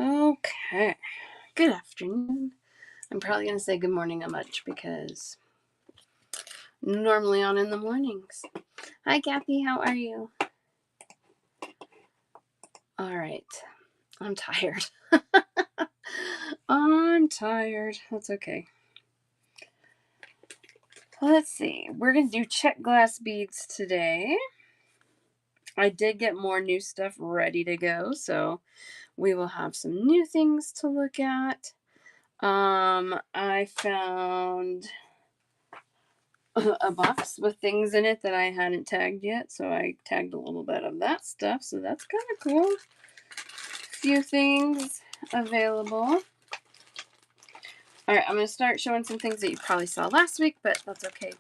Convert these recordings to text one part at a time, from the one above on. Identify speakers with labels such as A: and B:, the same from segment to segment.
A: Okay, good afternoon. I'm probably going to say good morning a much because normally on in the mornings. Hi, Kathy. How are you? All right. I'm tired. I'm tired. That's okay. Let's see. We're going to do Czech glass beads today. I did get more new stuff ready to go, so we will have some new things to look at. I found a box with things in it that I hadn't tagged yet, so I tagged a little bit of that stuff, so that's kind of cool. Few things available. All right, I'm going to start showing some things that you probably saw last week, but that's okay.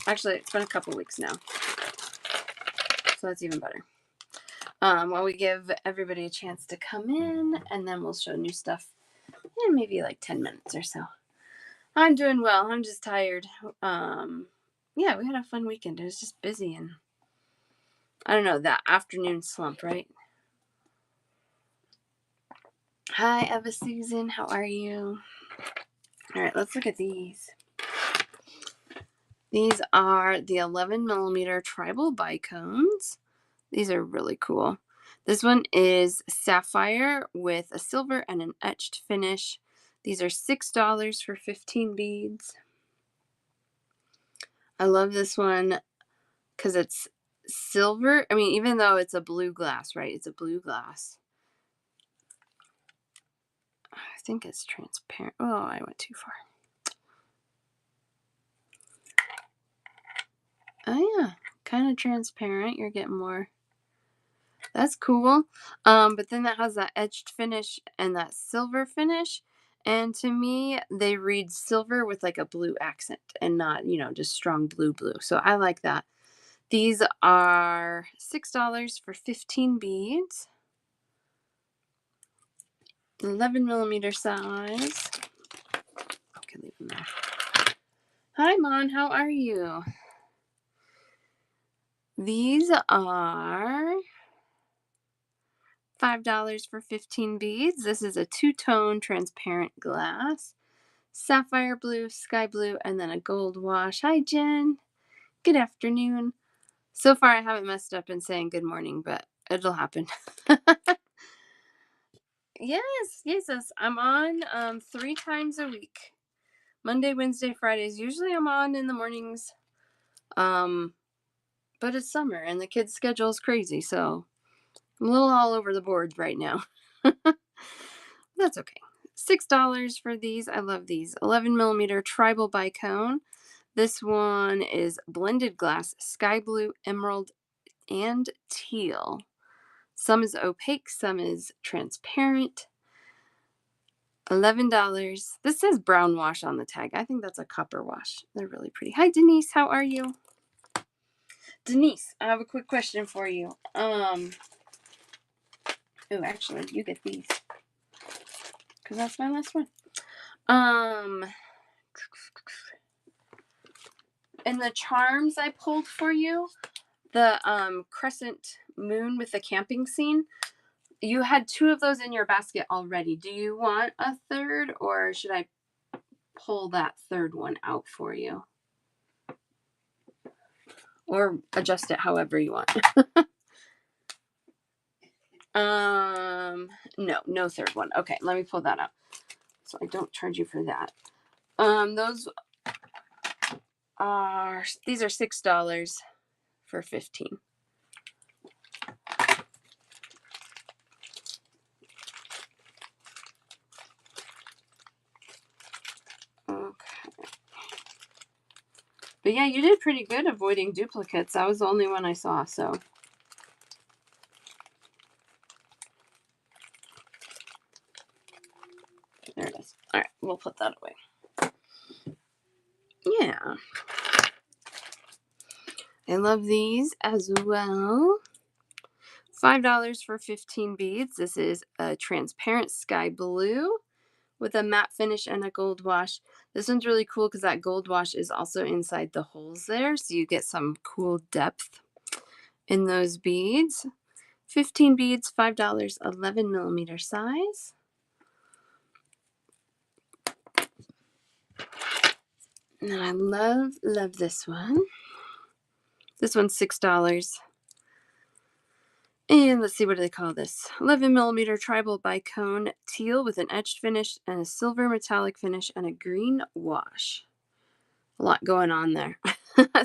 A: Actually, it's been a couple weeks now, so that's even better. While we give everybody a chance to come in, and then we'll show new stuff in maybe like 10 minutes or so. I'm doing well. I'm just tired. Yeah, we had a fun weekend. It was just busy and I don't know, that afternoon slump, right? Hi, Eva Susan. How are you? All right, let's look at these. These are the 11 millimeter tribal bicones. These are really cool. This one is sapphire with a silver and an etched finish. These are $6 for 15 beads. I love this one because it's silver. I mean, even though it's a blue glass, right? It's a blue glass. I think it's transparent. Oh, I went too far. Oh, yeah. Kind of transparent. You're getting more. That's cool. But then that has that etched finish and that silver finish. And to me, they read silver with like a blue accent and not, just strong blue. So I like that. These are $6 for 15 beads. 11 millimeter size. Okay, leave them there. Hi, Mon. How are you? These are $5 for 15 beads. This is a two-tone transparent glass. Sapphire blue, sky blue, and then a gold wash. Hi, Jen. Good afternoon. So far, I haven't messed up in saying good morning, but it'll happen. Yes. I'm on 3 times a week. Monday, Wednesday, Fridays. Usually I'm on in the mornings. But it's summer and the kids' schedule is crazy, so I'm a little all over the board right now. That's okay. $6 for these. I love these. 11 millimeter tribal bicone. This one is blended glass, sky blue, emerald, and teal. Some is opaque, some is transparent. $11. This says brown wash on the tag. I think that's a copper wash. They're really pretty. Hi, Denise. How are you? Denise, I have a quick question for you. Actually, you get these because that's my last one. In the charms I pulled for you, the crescent moon with the camping scene, you had 2 of those in your basket already. Do you want a third, or should I pull that third one out for you? Or adjust it however you want. No third one. Okay, let me pull that out so I don't charge you for that. These are $6 for 15. Okay. But yeah, you did pretty good avoiding duplicates. That was the only one I saw, so. There it is. All right, we'll put that away. Yeah. I love these as well. $5 for 15 beads. This is a transparent sky blue with a matte finish and a gold wash. This one's really cool because that gold wash is also inside the holes there, so you get some cool depth in those beads. 15 beads, $5, 11 millimeter size. And then I love this one. This one's $6. And let's see, what do they call this? 11 millimeter tribal bicone teal with an etched finish and a silver metallic finish and a green wash. A lot going on there.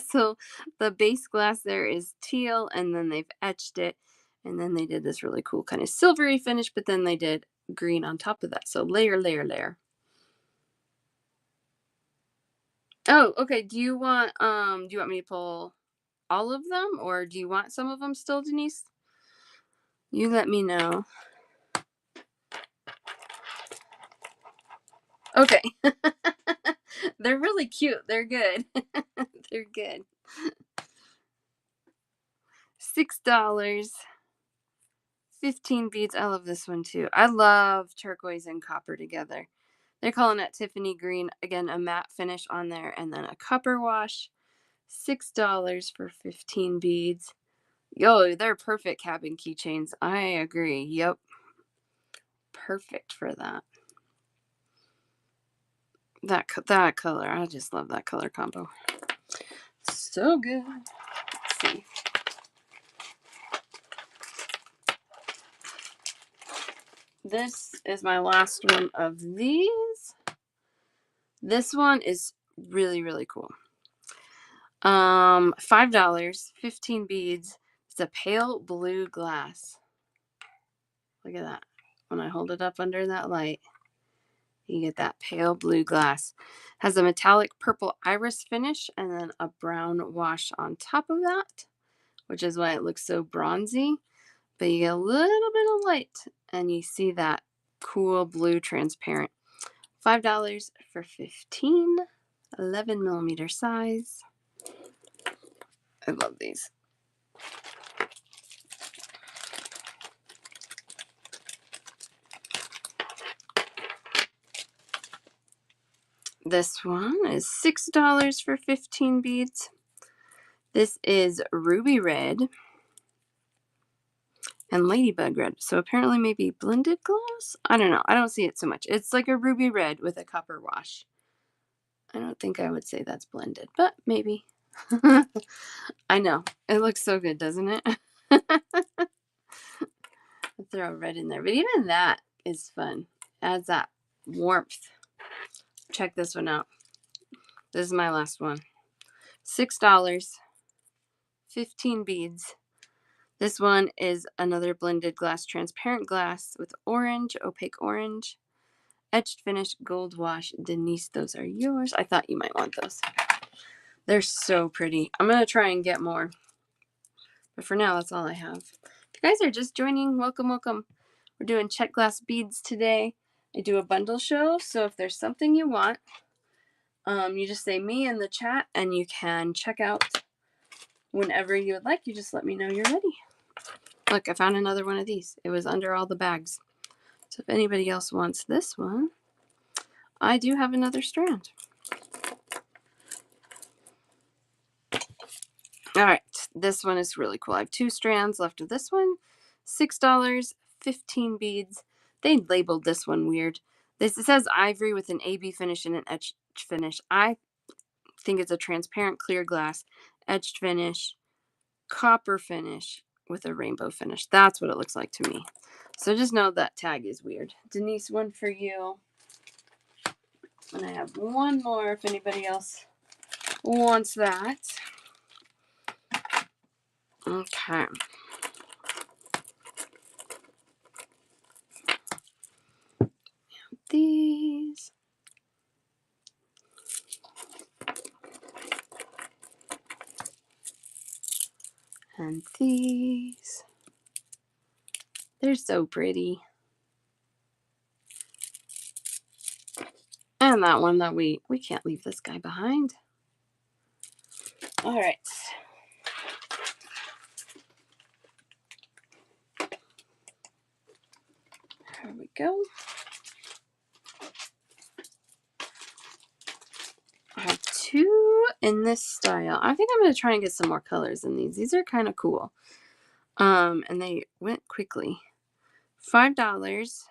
A: So the base glass there is teal, and then they've etched it, and then they did this really cool kind of silvery finish, but then they did green on top of that. So layer, layer, layer. Oh, okay. Do you want me to pull all of them, or do you want some of them still, Denise? You let me know. Okay. They're really cute. They're good. They're good. $6. 15 beads. I love this one too. I love turquoise and copper together. They're calling it Tiffany green. Again, a matte finish on there, and then a copper wash. $6 for 15 beads. Yo, they're perfect cabin keychains. I agree. Yep. Perfect for that. That color. I just love that color combo. So good. Let's see. This is my last one of these. This one is really, really cool. $5, 15 beads. It's a pale blue glass. Look at that. When I hold it up under that light, you get that pale blue glass. Has a metallic purple iris finish and then a brown wash on top of that, which is why it looks so bronzy. But you get a little bit of light and you see that cool blue transparent. $5 for 15, 11 millimeter size. I love these. This one is $6 for 15 beads. This is ruby red and ladybug red. So apparently maybe blended gloss? I don't know. I don't see it so much. It's like a ruby red with a copper wash. I don't think I would say that's blended, but maybe. I know. It looks so good, doesn't it? I'll throw red in there. But even that is fun. Adds that warmth. Check this one out. This is my last one. $6. 15 beads. This one is another blended glass, transparent glass with orange, opaque orange, etched finish, gold wash. Denise, those are yours. I thought you might want those. They're so pretty. I'm going to try and get more. But for now, that's all I have. If you guys are just joining, welcome, welcome. We're doing Czech glass beads today. I do a bundle show, so if there's something you want, you just say me in the chat, and you can check out whenever you would like. You just let me know you're ready. Look, I found another one of these. It was under all the bags. So if anybody else wants this one, I do have another strand. All right, this one is really cool. I have 2 strands left of this one. $6, 15 beads. They labeled this one weird. It says ivory with an AB finish and an etched finish. I think it's a transparent clear glass, etched finish, copper finish with a rainbow finish. That's what it looks like to me. So just know that tag is weird. Denise, one for you. And I have one more if anybody else wants that. Okay. These. And these. They're so pretty. And that one that we can't leave this guy behind. All right. There we go. I have 2 in this style. I think I'm going to try and get some more colors in these. These are kind of cool. And they went quickly. $5.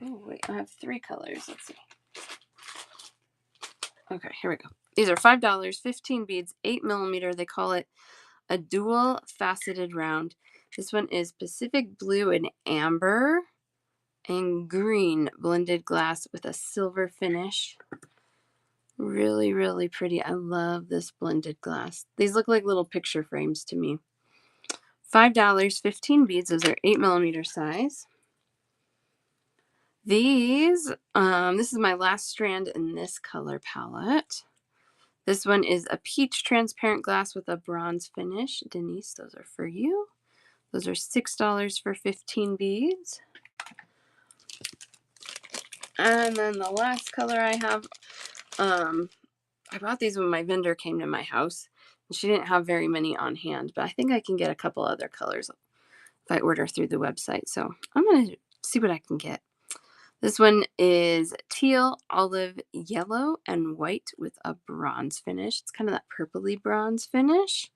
A: Oh, wait, I have 3 colors. Let's see. Okay, here we go. These are $5, 15 beads, 8mm. They call it a dual faceted round. This one is Pacific Blue and Amber and green blended glass with a silver finish. Really, really pretty. I love this blended glass. These look like little picture frames to me. $5, 15 beads. Those are 8mm size. These, this is my last strand in this color palette. This one is a peach transparent glass with a bronze finish. Denise, those are for you. Those are $6 for 15 beads. And then the last color I have, I bought these when my vendor came to my house. And she didn't have very many on hand, but I think I can get a couple other colors if I order through the website. So I'm going to see what I can get. This one is teal, olive, yellow, and white with a bronze finish. It's kind of that purpley bronze finish.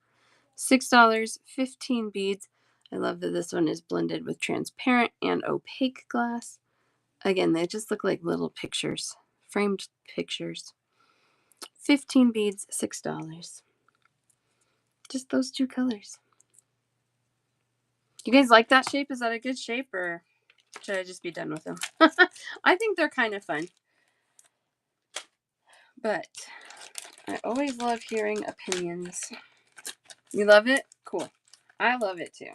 A: $6, 15 beads. I love that this one is blended with transparent and opaque glass. Again, they just look like little pictures, framed pictures. 15 beads, $6. Just those 2 colors. You guys like that shape? Is that a good shape, or should I just be done with them? I think they're kind of fun. But I always love hearing opinions. You love it? Cool. I love it too.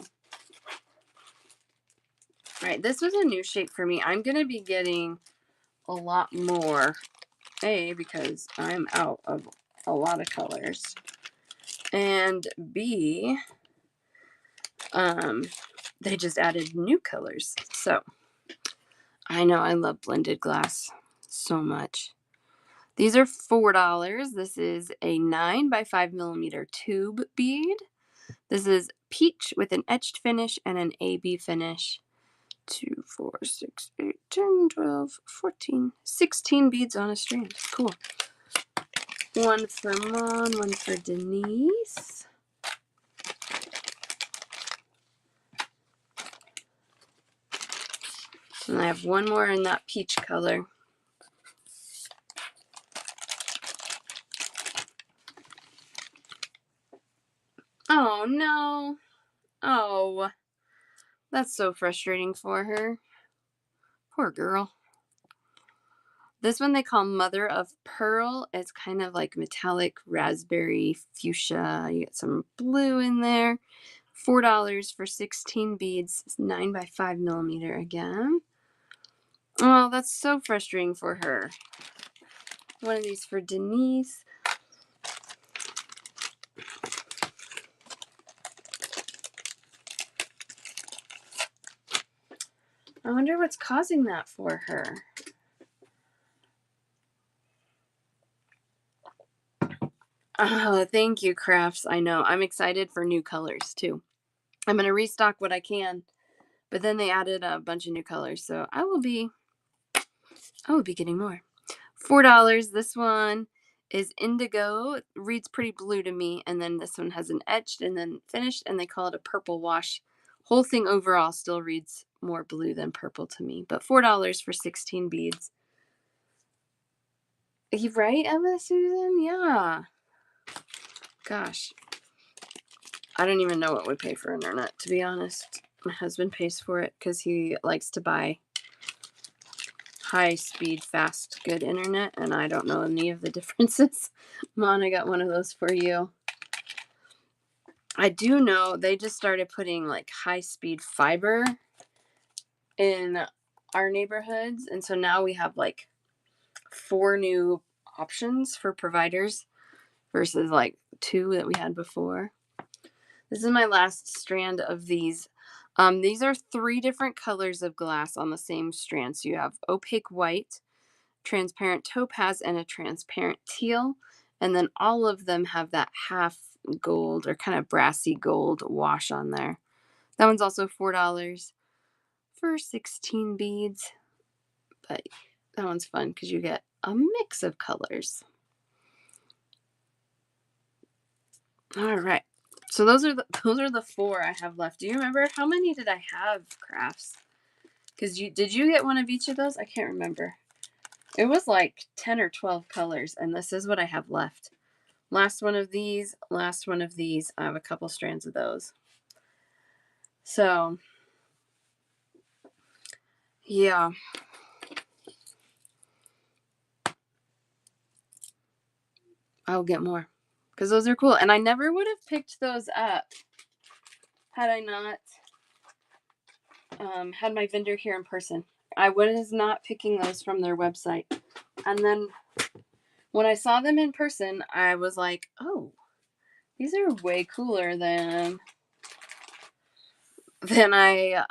A: All right, this was a new shape for me. I'm going to be getting a lot more. A, because I'm out of a lot of colors. And B, they just added new colors. So I know I love blended glass so much. These are $4. This is a 9 by 5mm tube bead. This is peach with an etched finish and an AB finish. 2, 4, 6, 8, 10, 12, 14, 16 beads on a strand. Cool. One for Mom, one for Denise. And I have one more in that peach color. Oh, no. Oh, that's so frustrating for her. Poor girl. This one they call Mother of Pearl. It's kind of like metallic raspberry fuchsia. You get some blue in there. $4 for 16 beads. It's 9 by 5mm again. Oh, that's so frustrating for her. One of these for Denise. I wonder what's causing that for her. Oh, thank you, Crafts. I know. I'm excited for new colors, too. I'm going to restock what I can, but then they added a bunch of new colors, so I will be getting more. $4. This one is indigo. It reads pretty blue to me, and then this one has an etched and then finished, and they call it a purple wash. Whole thing overall still reads more blue than purple to me, but $4 for 16 beads. Are you right, Emma Susan? Yeah. Gosh. I don't even know what we pay for internet, to be honest. My husband pays for it because he likes to buy high-speed, fast, good internet, and I don't know any of the differences. Mom, I got one of those for you. I do know they just started putting like high-speed fiber in our neighborhoods, and so now we have like 4 new options for providers versus like 2 that we had before. This is my last strand of these. These are 3 different colors of glass on the same strand. So you have opaque white, transparent topaz, and a transparent teal. And then all of them have that half gold or kind of brassy gold wash on there. That one's also $4 for 16 beads. But that one's fun because you get a mix of colors. All right. So those are the 4 I have left. Do you remember how many did I have, crafts? Because did you get one of each of those? I can't remember. It was like 10 or 12 colors, and this is what I have left. Last one of these, last one of these. I have a couple strands of those. So, yeah. I'll get more because those are cool. And I never would have picked those up had I not had my vendor here in person. I was not picking those from their website. And then when I saw them in person, I was like, oh, these are way cooler than I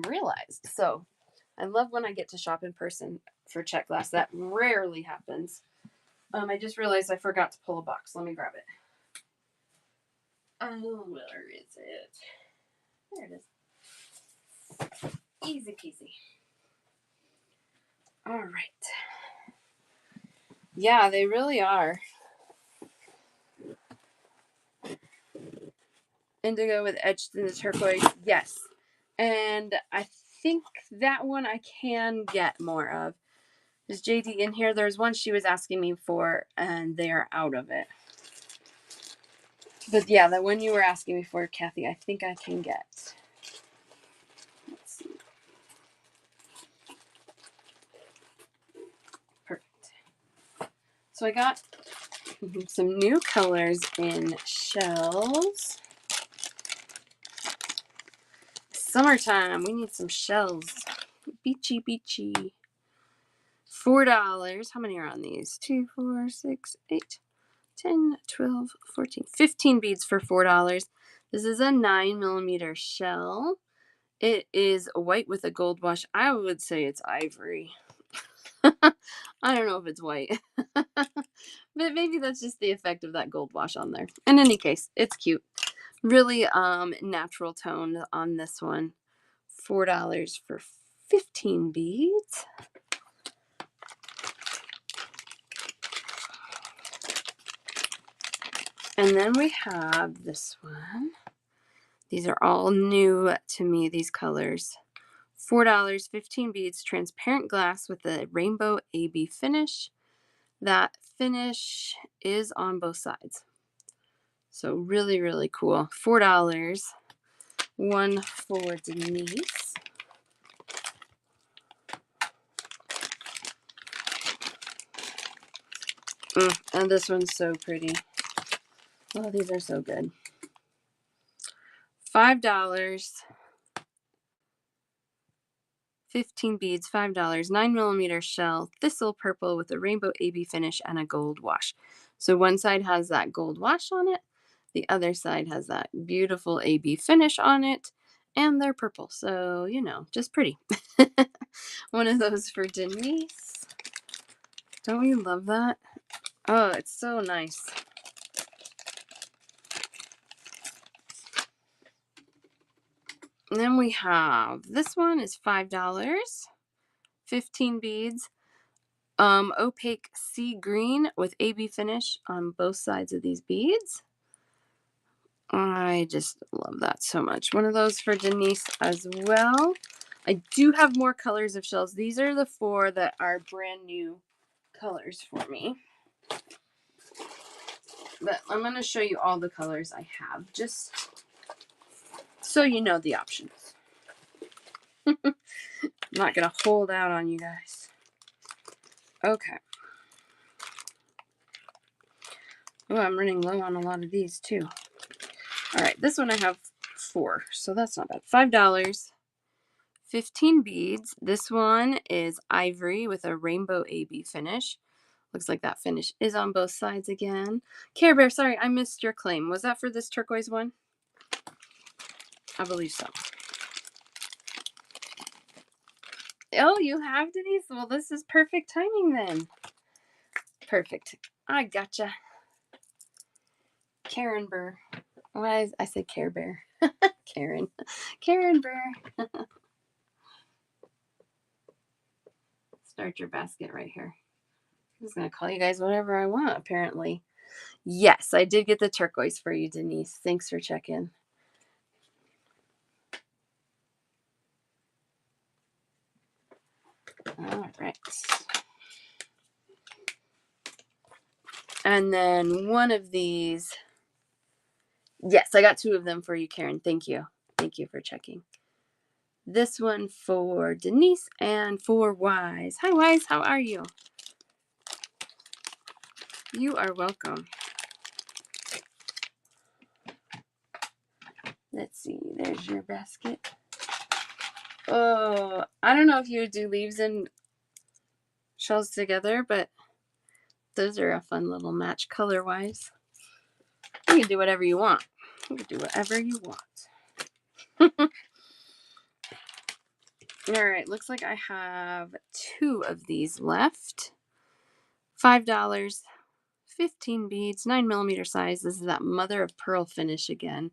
A: realized. So I love when I get to shop in person for Czech glass. That rarely happens. I just realized I forgot to pull a box. Let me grab it. Oh, where is it? There it is. Easy peasy. All right. Yeah, they really are. Indigo with etched in the turquoise. Yes. And I think that one I can get more of. Is JD in here? There's one she was asking me for, and they are out of it. But yeah, the one you were asking me for, Kathy, I think I can get. Let's see. Perfect. So I got some new colors in shells. Summertime, we need some shells. Beachy, beachy. $4. How many are on these? 2, 4, 6, 8, 10, 12, 14, 15 beads for $4. This is a 9mm shell. It is white with a gold wash. I would say it's ivory. I don't know if it's white. But maybe that's just the effect of that gold wash on there. In any case, it's cute. Really natural tone on this one. $4 for 15 beads. And then we have this one. These are all new to me, these colors. $4, 15 beads, transparent glass with a rainbow AB finish. That finish is on both sides. So really, really cool. $4. One for Denise. And this one's so pretty. Oh, these are so good. $5. 15 beads, $5. 9mm shell, thistle purple with a rainbow AB finish and a gold wash. So one side has that gold wash on it. The other side has that beautiful AB finish on it. And they're purple. So, you know, just pretty. One of those for Denise. Don't we love that? Oh, it's so nice. And then we have, this one is $5. 15 beads. Opaque sea green with AB finish on both sides of these beads. I just love that so much. One of those for Denise as well. I do have more colors of shells. These are the 4 that are brand new colors for me. But I'm going to show you all the colors I have, just so you know the options. I'm not going to hold out on you guys. Okay. Oh, I'm running low on a lot of these too. All right, this one I have 4, so that's not bad. $5. 15 beads. This one is ivory with a rainbow AB finish. Looks like that finish is on both sides again. Care Bear, sorry, I missed your claim. Was that for this turquoise one? I believe so. Oh, you have Denise? Well, this is perfect timing then. Perfect. I gotcha. Karen Burr. Why I say Care Bear? Karen. Karen Burr. Start your basket right here. I'm just going to call you guys whatever I want, apparently. Yes, I did get the turquoise for you, Denise. Thanks for checking. All right. And then one of these. Yes, I got 2 of them for you, Karen. Thank you. Thank you for checking. This one for Denise and for Wise. Hi, Wise. How are you? You are welcome. Let's see. There's your basket. Oh, I don't know if you would do leaves and shells together, but those are a fun little match color-wise. You can do whatever you want. You can do whatever you want. All right, looks like I have 2 of these left. $5, 15 beads, 9mm size. This is that mother of pearl finish again,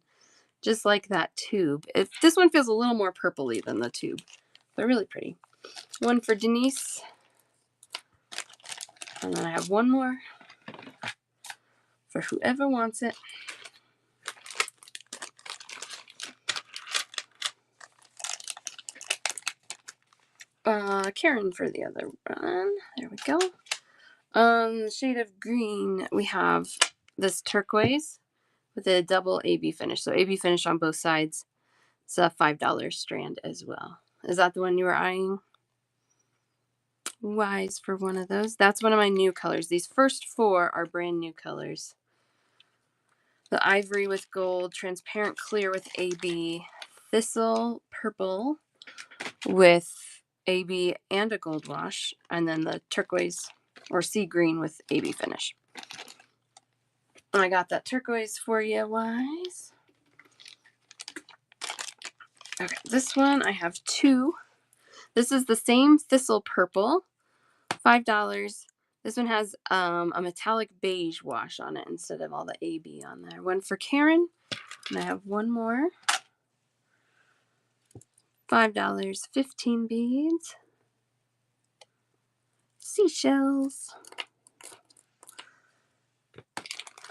A: just like that tube. This one feels a little more purpley than the tube, but really pretty. One for Denise, and then I have one more for whoever wants it. Karen for the other one. There we go. The shade of green, we have this turquoise with a double AB finish. So AB finish on both sides. It's a $5 strand as well. Is that the one you were eyeing? Wise for one of those. That's one of my new colors. These first 4 are brand new colors. The ivory with gold, transparent clear with AB, thistle purple with AB and a gold wash, and then the turquoise or sea green with AB finish. And I got that turquoise for you, Wise. Okay, this one I have 2. This is the same thistle purple, $5. This one has a metallic beige wash on it instead of all the AB on there. One for Karen, and I have one more. $5, 15 beads. Seashells.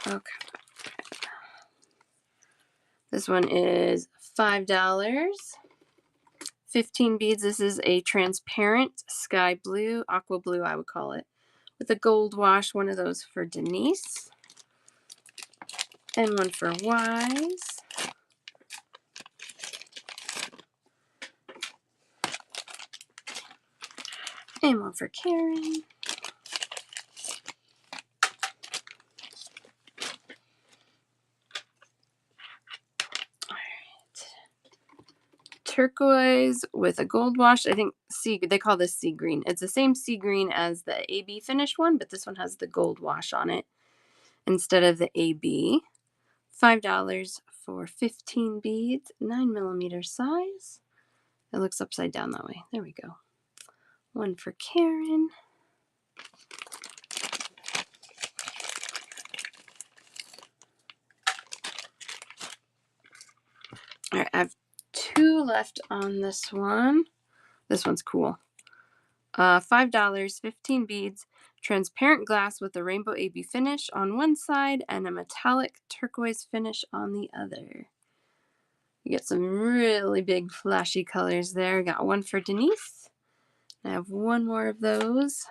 A: Okay. This one is $5. 15 beads. This is a transparent sky blue, aqua blue, I would call it, with a gold wash. One of those for Denise. And one for Wise. And one for Karen. Turquoise with a gold wash. I think they call this sea green. It's the same sea green as the AB finish one, but this one has the gold wash on it instead of the AB. $5 for 15 beads, 9mm size. It looks upside down that way. There we go. One for Karen. All right, I have 2 left on this one. This one's cool. $5, 15 beads, transparent glass with a rainbow AB finish on one side and a metallic turquoise finish on the other. You get some really big flashy colors there. Got one for Denise. I have one more of those.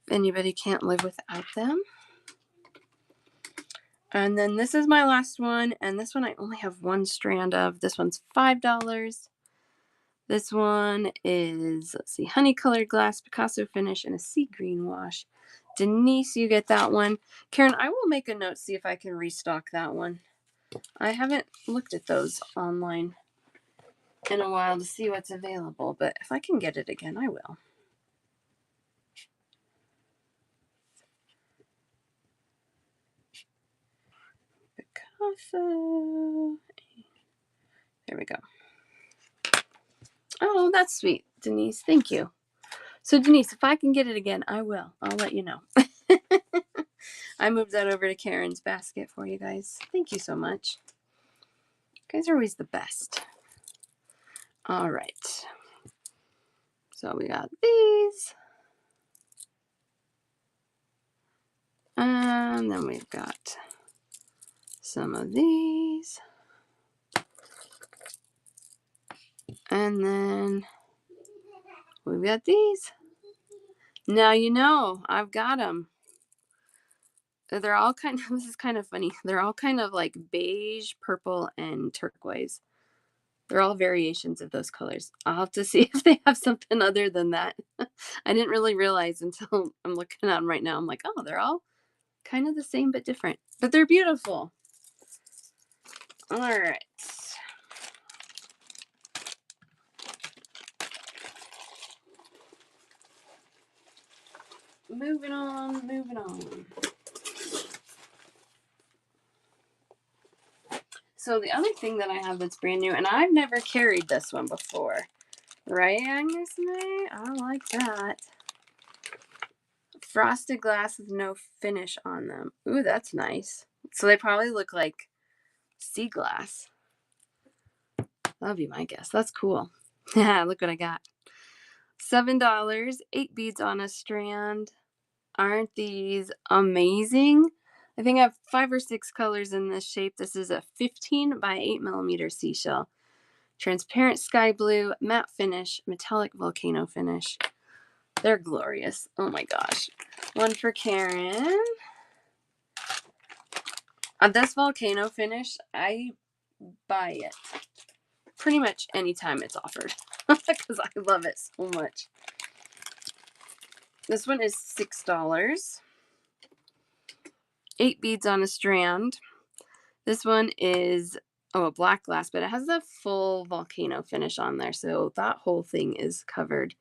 A: If anybody can't live without them. And then this is my last one, and this one I only have 1 strand of. This one's $5. This one is, let's see, honey colored glass, Picasso finish, and a sea green wash. Denise, you get that one. Karen, I will make a note, see if I can restock that one. I haven't looked at those online in a while to see what's available, but if I can get it again, I will. Picasso. There we go. Oh, that's sweet, Denise. Thank you. So, Denise, if I can get it again, I will. I'll let you know. I moved that over to Karen's basket for you guys. Thank you so much. You guys are always the best. All right. So we got these. And then we've got some of these. And then we've got these. Now you know, I've got them. They're all kind of, this is kind of funny. They're all kind of like beige, purple, and turquoise. They're all variations of those colors. I'll have to see if they have something other than that. I didn't really realize until I'm looking at them right now. I'm like, oh, they're all kind of the same but different. But they're beautiful. All right. Moving on, moving on. So the other thing that I have that's brand new, and I've never carried this one before. Right, Agnes May? I like that. Frosted glass with no finish on them. Ooh, that's nice. So they probably look like sea glass. That'll be my guess. That's cool. Yeah, look what I got. $7, 8 beads on a strand. Aren't these amazing? I think I have 5 or 6 colors in this shape. This is a 15 by 8 millimeter seashell. Transparent sky blue, matte finish, metallic volcano finish. They're glorious. Oh my gosh. One for Karen. This volcano finish, I buy it pretty much anytime it's offered because I love it so much. This one is $6. 8 beads on a strand. This one is, a black glass, but it has a full volcano finish on there. So that whole thing is covered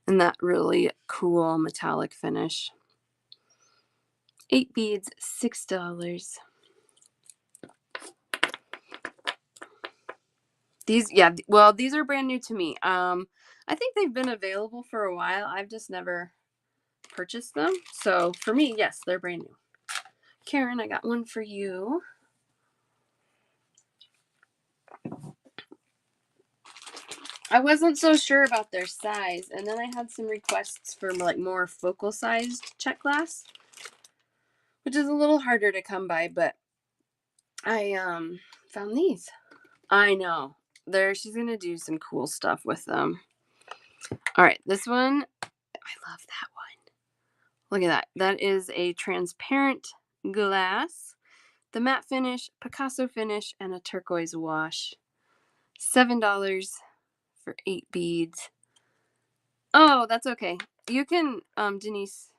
A: in that really cool metallic finish. 8 beads, $6. These, yeah, well, these are brand new to me. I think they've been available for a while. I've just never purchased them. So for me, yes, they're brand new. Karen, I got one for you. I wasn't so sure about their size, and then I had some requests for like more focal sized Czech glass, which is a little harder to come by, but I found these. I know. She's gonna do some cool stuff with them. All right, this one, I love that one. Look at that. That is a transparent glass, the matte finish, Picasso finish, and a turquoise wash. $7 for 8 beads. Oh, that's okay. You can, Denise,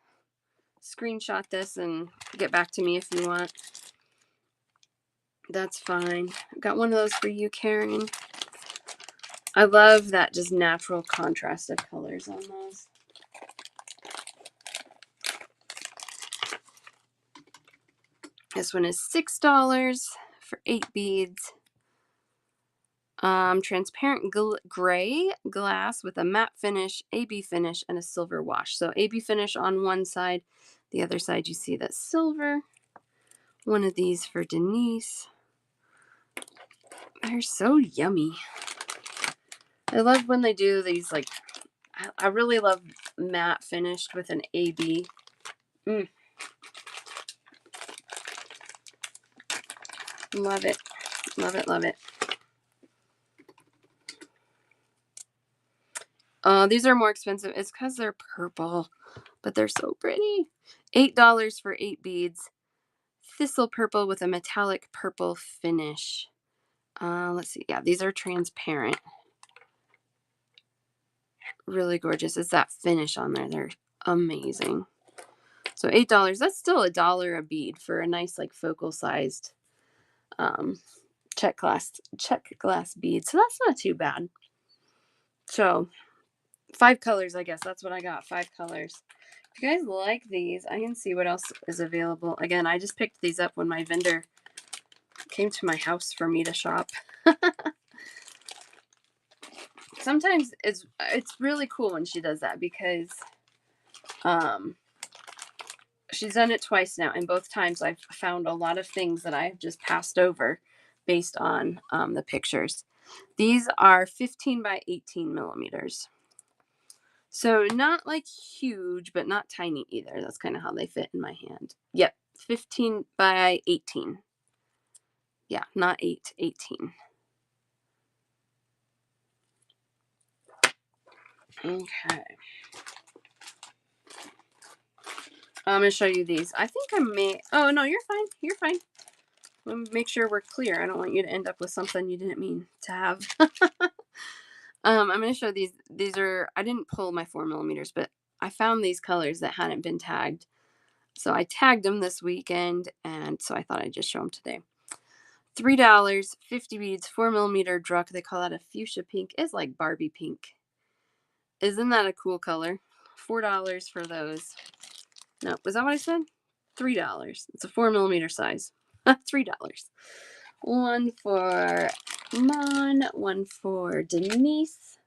A: screenshot this and get back to me if you want. That's fine. I've got one of those for you, Karen. I love that just natural contrast of colors on those. This one is $6 for 8 beads. Transparent gray glass with a matte finish, AB finish, and a silver wash. So AB finish on one side, the other side you see that silver. One of these for Denise. They're so yummy. I love when they do these, like, I really love matte finished with an AB. Love it. Love it, love it. These are more expensive. It's because they're purple, but they're so pretty. $8 for 8 beads. Thistle purple with a metallic purple finish. Let's see. Yeah, these are transparent. Really gorgeous. It's that finish on there. They're amazing. So $8. That's still $1 a bead for a nice, like, focal sized Czech glass bead. So that's not too bad. So 5 colors, I guess. That's what I got. 5 colors. If you guys like these, I can see what else is available. Again, I just picked these up when my vendor came to my house for me to shop. Sometimes it's really cool when she does that because she's done it twice now, and both times I've found a lot of things that I've just passed over based on the pictures. These are 15 by 18 millimeters. So not like huge, but not tiny either. That's kind of how they fit in my hand. Yep, 15 by 18. Yeah, not 8, 18. Okay. I'm going to show you these. I think I may... Oh, no, you're fine. You're fine. Let me make sure we're clear. I don't want you to end up with something you didn't mean to have. I'm going to show these. These are... I didn't pull my 4mm, but I found these colors that hadn't been tagged. So I tagged them this weekend, and so I thought I'd just show them today. $3, 50 beads, 4mm druck. They call that a fuchsia pink. It's like Barbie pink. Isn't that a cool color? $4 for those. No, was that what I said? $3. It's a 4mm size. $3. One for Mon, one for Denise.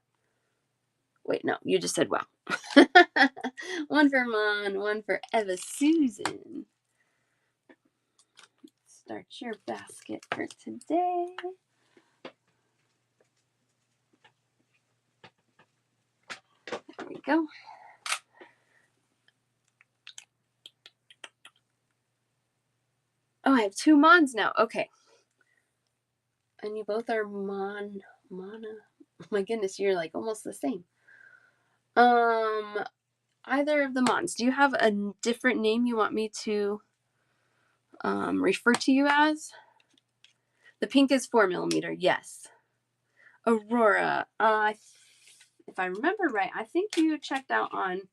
A: Wait, no, you just said wow. One for Mon, one for Eva Susan. Start your basket for today. There we go. Oh, I have 2 Mons now. Okay. And you both are Mana. Oh my goodness, you're like almost the same. Either of the Mons. Do you have a different name you want me to refer to you as? The pink is 4mm. Yes. Aurora. If I remember right, I think you checked out on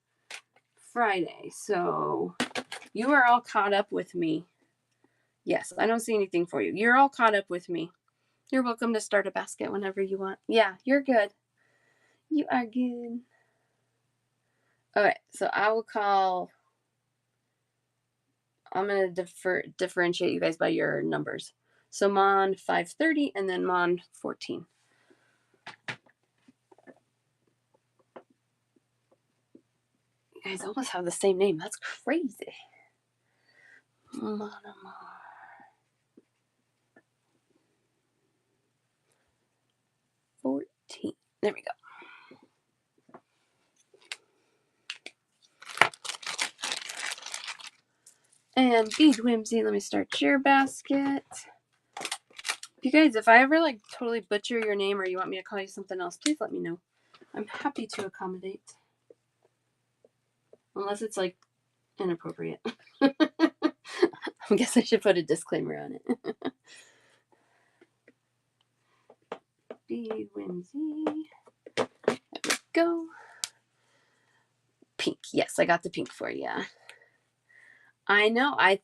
A: Friday, so you are all caught up with me. Yes, I don't see anything for you. You're all caught up with me. You're welcome to start a basket whenever you want. Yeah, you're good. You are good. All right, so I will call. I'm going to differentiate you guys by your numbers. So Mon 530 and then Mon 14. You guys almost have the same name. That's crazy. Mon. 14. There we go. And Bead Whimsy, let me start your basket. You guys, if I ever like totally butcher your name or you want me to call you something else, please let me know. I'm happy to accommodate. Unless it's like inappropriate. I guess I should put a disclaimer on it. Bead Whimsy. There we go. Pink. Yes, I got the pink for you. I know. I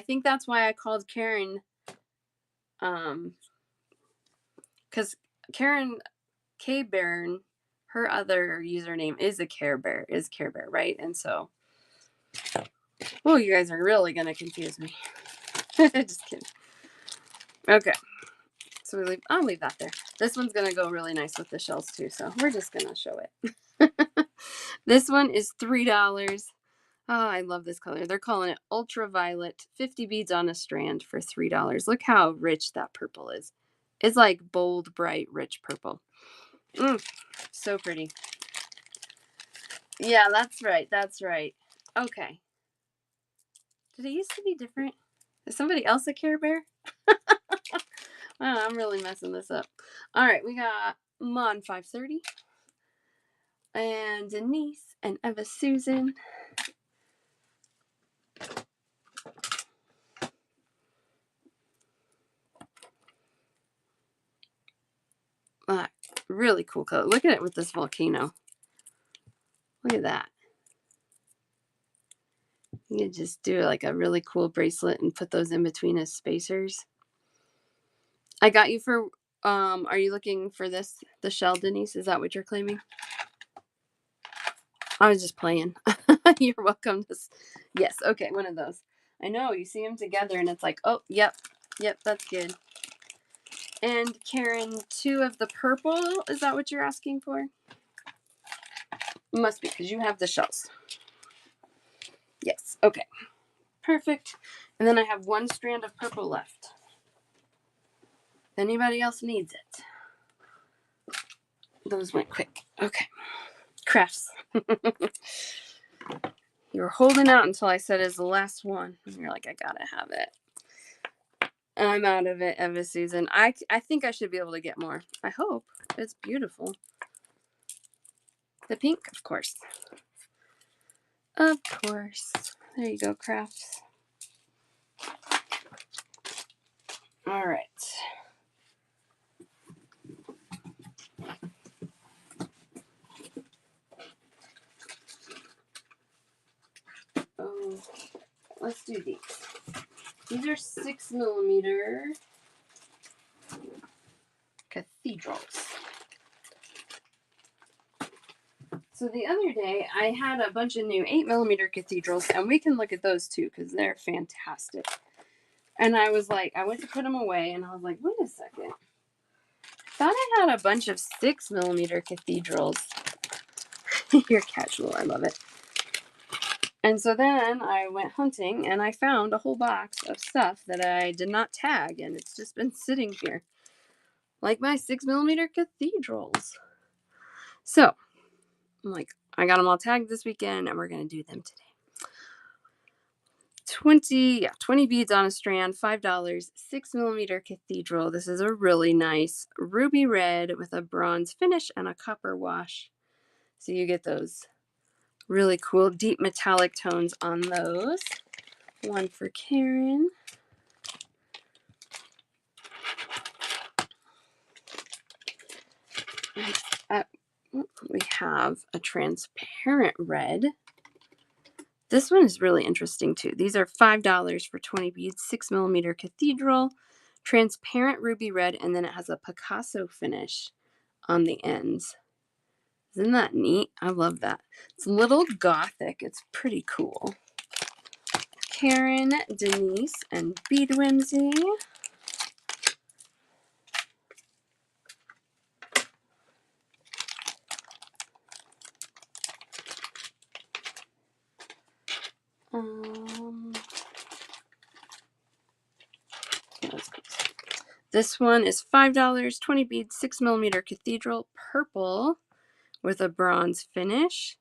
A: think that's why I called Karen. Because Karen K Baron, her other username is Care Bear, right? And so, oh, you guys are really gonna confuse me. Just kidding. Okay, so I'll leave that there. This one's gonna go really nice with the shells too, so we're just gonna show it. This one is $3. Oh, I love this color. They're calling it ultraviolet. 50 beads on a strand for $3. Look how rich that purple is. It's like bold, bright, rich purple. So pretty. Yeah, that's right. That's right. Okay. Did it used to be different? Is somebody else a Care Bear? Wow, I'm really messing this up. All right, we got Mon 530 and Denise and Eva Susan. Really cool color. Look at it with this volcano. Look at that. You can just do like a really cool bracelet and put those in between as spacers. I got you for, are you looking for this, the shell, Denise? Is that what you're claiming? I was just playing. You're welcome. Yes, okay, one of those. I know, you see them together and it's like, oh, yep, that's good. And Karen, 2 of the purple, is that what you're asking for? Must be, because you have the shells. Yes, okay. Perfect. And then I have 1 strand of purple left. If anybody else needs it. Those went quick. Okay. Crafts. You were holding out until I said it's the last one. And you're like, I gotta have it. I'm out of it, Eva Susan. I think I should be able to get more. I hope. It's beautiful. The pink, of course. Of course. There you go, crafts. All right. Oh, let's do these. These are 6mm cathedrals. So the other day, I had a bunch of new 8mm cathedrals, and we can look at those too, because they're fantastic. And I was like, I went to put them away, and I was like, wait a second. I thought I had a bunch of 6mm cathedrals. You're casual, I love it. And so then I went hunting, and I found a whole box of stuff that I did not tag, and it's just been sitting here. Like my 6mm cathedrals. So, I'm like, I got them all tagged this weekend, and we're going to do them today. 20 beads on a strand, $5, 6mm cathedral. This is a really nice ruby red with a bronze finish and a copper wash. So you get those really cool deep metallic tones on those. One for Karen. We have a transparent red. This one is really interesting too. These are $5 for 20 beads, 6mm cathedral, transparent ruby red, and then it has a Picasso finish on the ends. Isn't that neat? I love that. It's a little gothic. It's pretty cool. Karen, Denise, and Bead Whimsy. This one is $5, 20 beads, 6mm cathedral, purple with a bronze finish.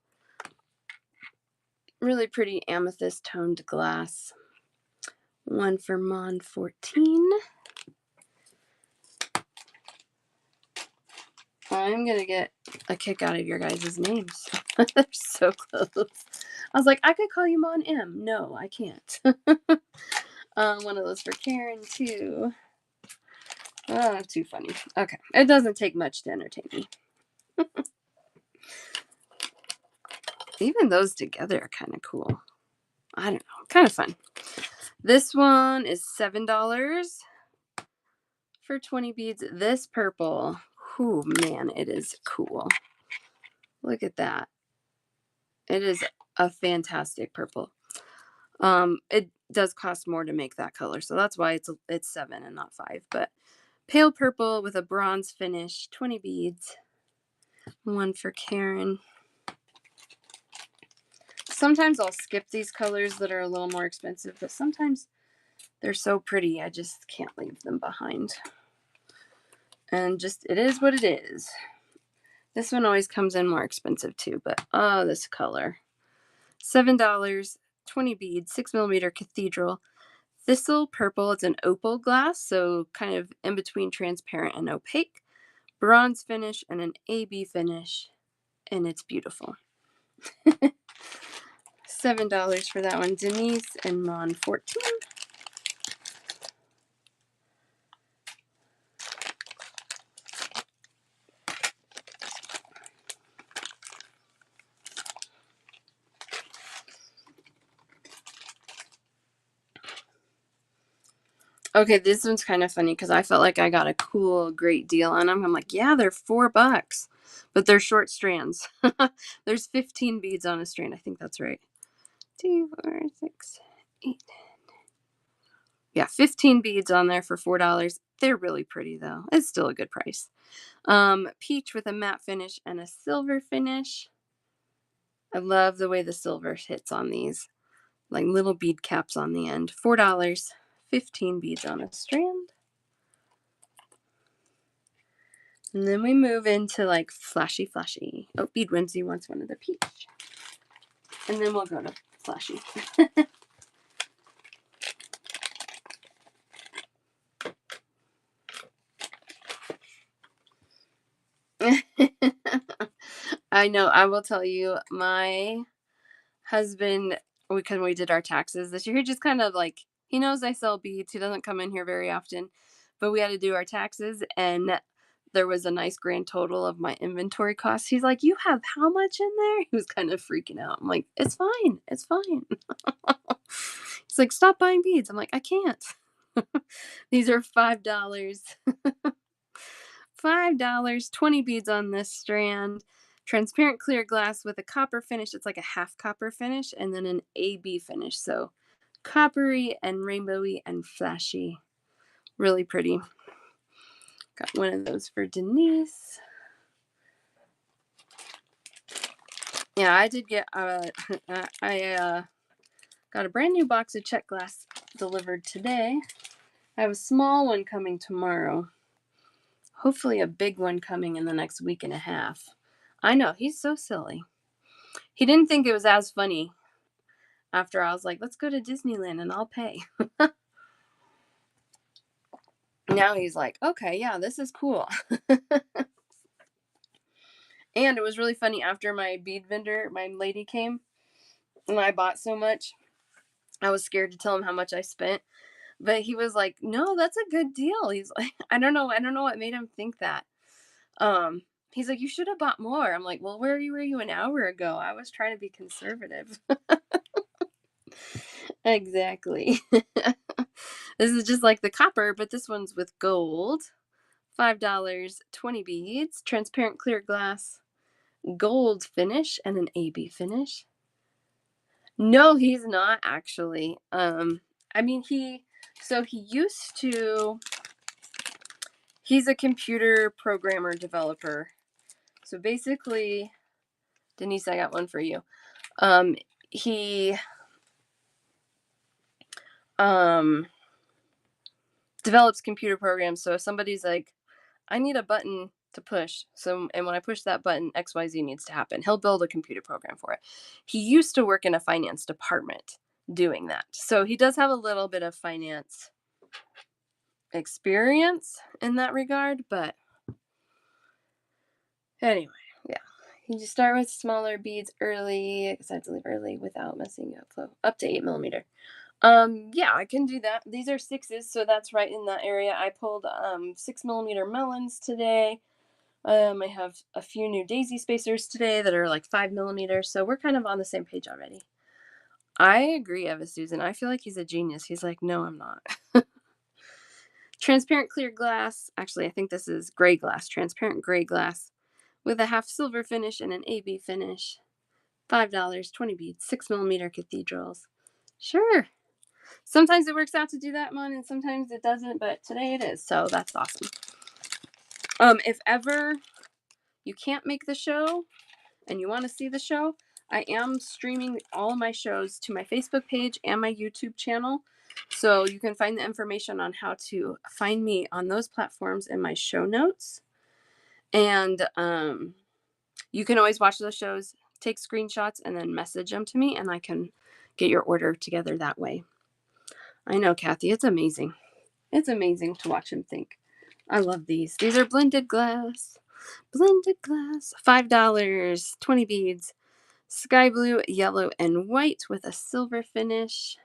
A: Really pretty amethyst toned glass. One for Mon 14. I'm going to get a kick out of your guys' names. They're so close. I was like, I could call you Mon M. No, I can't. One of those for Karen, too. Oh, too funny. Okay. It doesn't take much to entertain me. Even those together are kind of cool. I don't know. Kind of fun. This one is $7 for 20 beads. This purple. Oh, man, it is cool. Look at that. It is a fantastic purple. It does cost more to make that color, so that's why it's 7 and not 5. But pale purple with a bronze finish, 20 beads. One for Karen. Sometimes I'll skip these colors that are a little more expensive, but sometimes they're so pretty, I just can't leave them behind. And just, it is what it is. This one always comes in more expensive too, but oh, this color. $7, 20 beads, 6mm cathedral. Thistle purple, it's an opal glass, so kind of in between transparent and opaque. Bronze finish and an AB finish, and it's beautiful. $7 for that one. Denise and Mon 14. Okay, this one's kind of funny because I felt like I got a cool, great deal on them. I'm like, yeah, they're $4, but they're short strands. There's 15 beads on a strand. I think that's right. 2, 4, 6, 8. Yeah, 15 beads on there for $4. They're really pretty though. It's still a good price. Peach with a matte finish and a silver finish. I love the way the silver hits on these. Like little bead caps on the end. $4. 15 beads on a strand. And then we move into like flashy. Oh, Bead Whimsy wants one of the peach. And then we'll go to flashy. I know. I will tell you, my husband, because we did our taxes this year, he just kind of like, he knows I sell beads. He doesn't come in here very often, but we had to do our taxes, and there was a nice grand total of my inventory costs. He's like, "You have how much in there?" He was kind of freaking out. I'm like, "It's fine. It's fine." He's like, "Stop buying beads." I'm like, "I can't." These are $5. $5, 20 beads on this strand. Transparent clear glass with a copper finish. It's like a half copper finish, and then an AB finish. So coppery and rainbowy and flashy. Really pretty. Got one of those for Denise. Yeah, I did get I got a brand new box of Czech glass delivered today. I have a small one coming tomorrow. Hopefully a big one coming in the next week and a half. I know, he's so silly. He didn't think it was as funny after I was like, "Let's go to Disneyland and I'll pay." Now he's like, "Okay, yeah, this is cool." And it was really funny after my bead vendor, my lady came, and I bought so much. I was scared to tell him how much I spent, but he was like, "No, that's a good deal." He's like, I don't know what made him think that. He's like, "You should have bought more." I'm like, "Well, where were you an hour ago? I was trying to be conservative." Exactly. This is just like the copper, but this one's with gold. $5, 20 beads, transparent clear glass, gold finish, and an AB finish. No, he's not actually. I mean, he used to, he's a computer programmer developer. So basically, Denise, I got one for you. He develops computer programs. So if somebody's like, "I need a button to push," and when I push that button, XYZ needs to happen, he'll build a computer program for it. He used to work in a finance department doing that. So he does have a little bit of finance experience in that regard, but anyway, yeah. You just start with smaller beads early, because I have to leave early without messing up flow. Up to 8mm. Yeah, I can do that. These are 6s, so that's right in that area. I pulled 6mm melons today. I have a few new daisy spacers today that are like 5mm, so we're kind of on the same page already. I agree, Eva Susan. I feel like he's a genius. He's like, "No, I'm not." Transparent clear glass. Actually, I think this is gray glass. Transparent gray glass with a half silver finish and an AB finish. $5, 20 beads, 6mm cathedrals. Sure. Sometimes it works out to do that one, and sometimes it doesn't, but today it is, so that's awesome. If ever you can't make the show and you want to see the show, I am streaming all of my shows to my Facebook page and my YouTube channel. So you can find the information on how to find me on those platforms in my show notes. And you can always watch those shows, take screenshots, and then message them to me, and I can get your order together that way. I know, Kathy, it's amazing. It's amazing to watch him think. I love these. These are blended glass. Blended glass. $5, 20 beads. Sky blue, yellow, and white with a silver finish.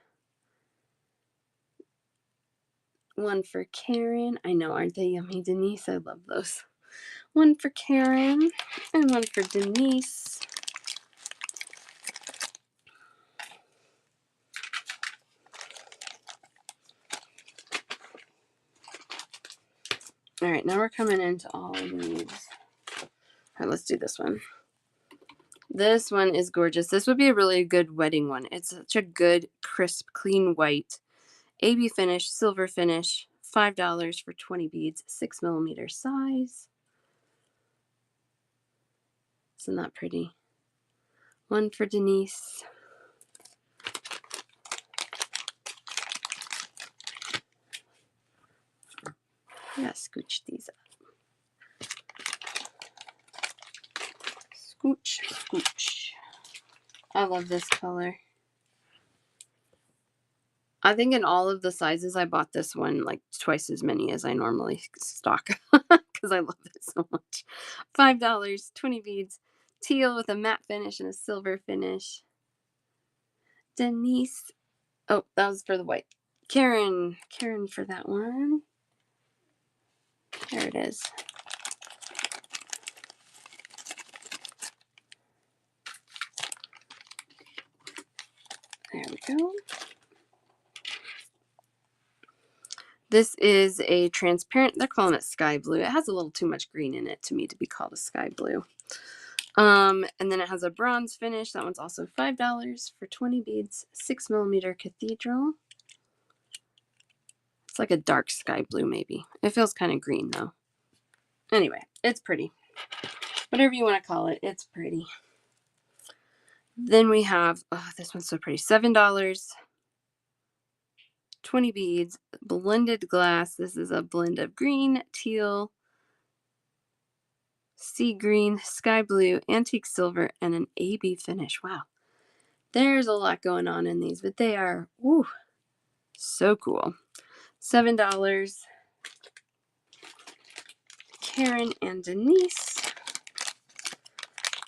A: One for Karen. I know, aren't they yummy, Denise? I love those. One for Karen and one for Denise. All right, now we're coming into all of these. All right, let's do this one. This one is gorgeous. This would be a really good wedding one. It's such a good, crisp, clean white. AB finish, silver finish, $5 for 20 beads, 6mm size. Isn't that pretty? One for Denise. Yeah, scooch these up. Scooch, scooch. I love this color. I think in all of the sizes, I bought this one like twice as many as I normally stock because I love it so much. $5, 20 beads, teal with a matte finish and a silver finish. Denise. Oh, that was for the white. Karen for that one. There it is. There we go. This is a transparent, they're calling it sky blue. It has a little too much green in it to me to be called a sky blue. And then it has a bronze finish. That one's also $5 for 20 beads, 6mm cathedral. It's like a dark sky blue, maybe. It feels kind of green, though. Anyway, it's pretty. Whatever you want to call it, it's pretty. Then we have, oh, this one's so pretty, $7, 20 beads, blended glass. This is a blend of green, teal, sea green, sky blue, antique silver, and an AB finish. Wow. There's a lot going on in these, but they are, woo, so cool. $7. Karen and Denise.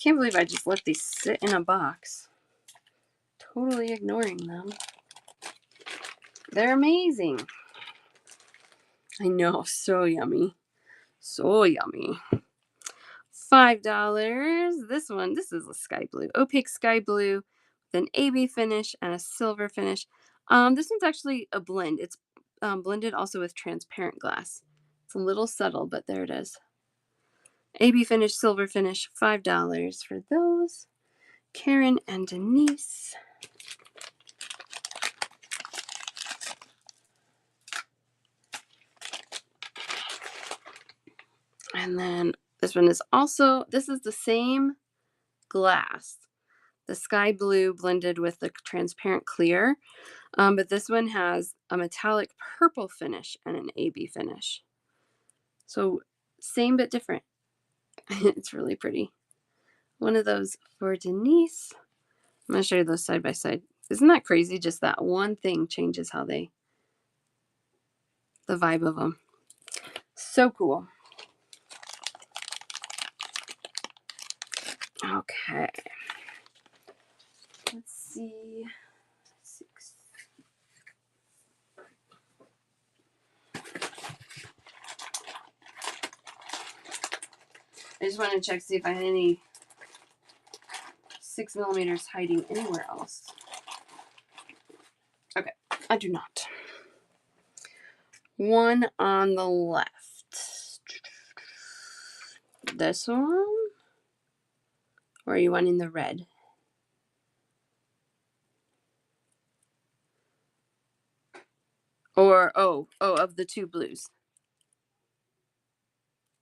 A: Can't believe I just let these sit in a box. Totally ignoring them. They're amazing. I know, so yummy. So yummy. $5. This one, this is a sky blue. Opaque sky blue with an AB finish and a silver finish. This one's actually a blend. It's blended also with transparent glass. It's a little subtle, but there it is. AB finish, silver finish, $5 for those. Karen and Denise. And then this one is also, this is the same glass. The sky blue blended with the transparent clear. But this one has a metallic purple finish and an AB finish. So same but different. It's really pretty. One of those for Denise. I'm going to show you those side by side. Isn't that crazy? Just that one thing changes how the vibe of them. So cool. Okay. Let's see. 6. I just want to check, see if I had any 6mm hiding anywhere else. Okay, I do not. One on the left. This one? Or are you wanting the red? Or, oh, of the two blues.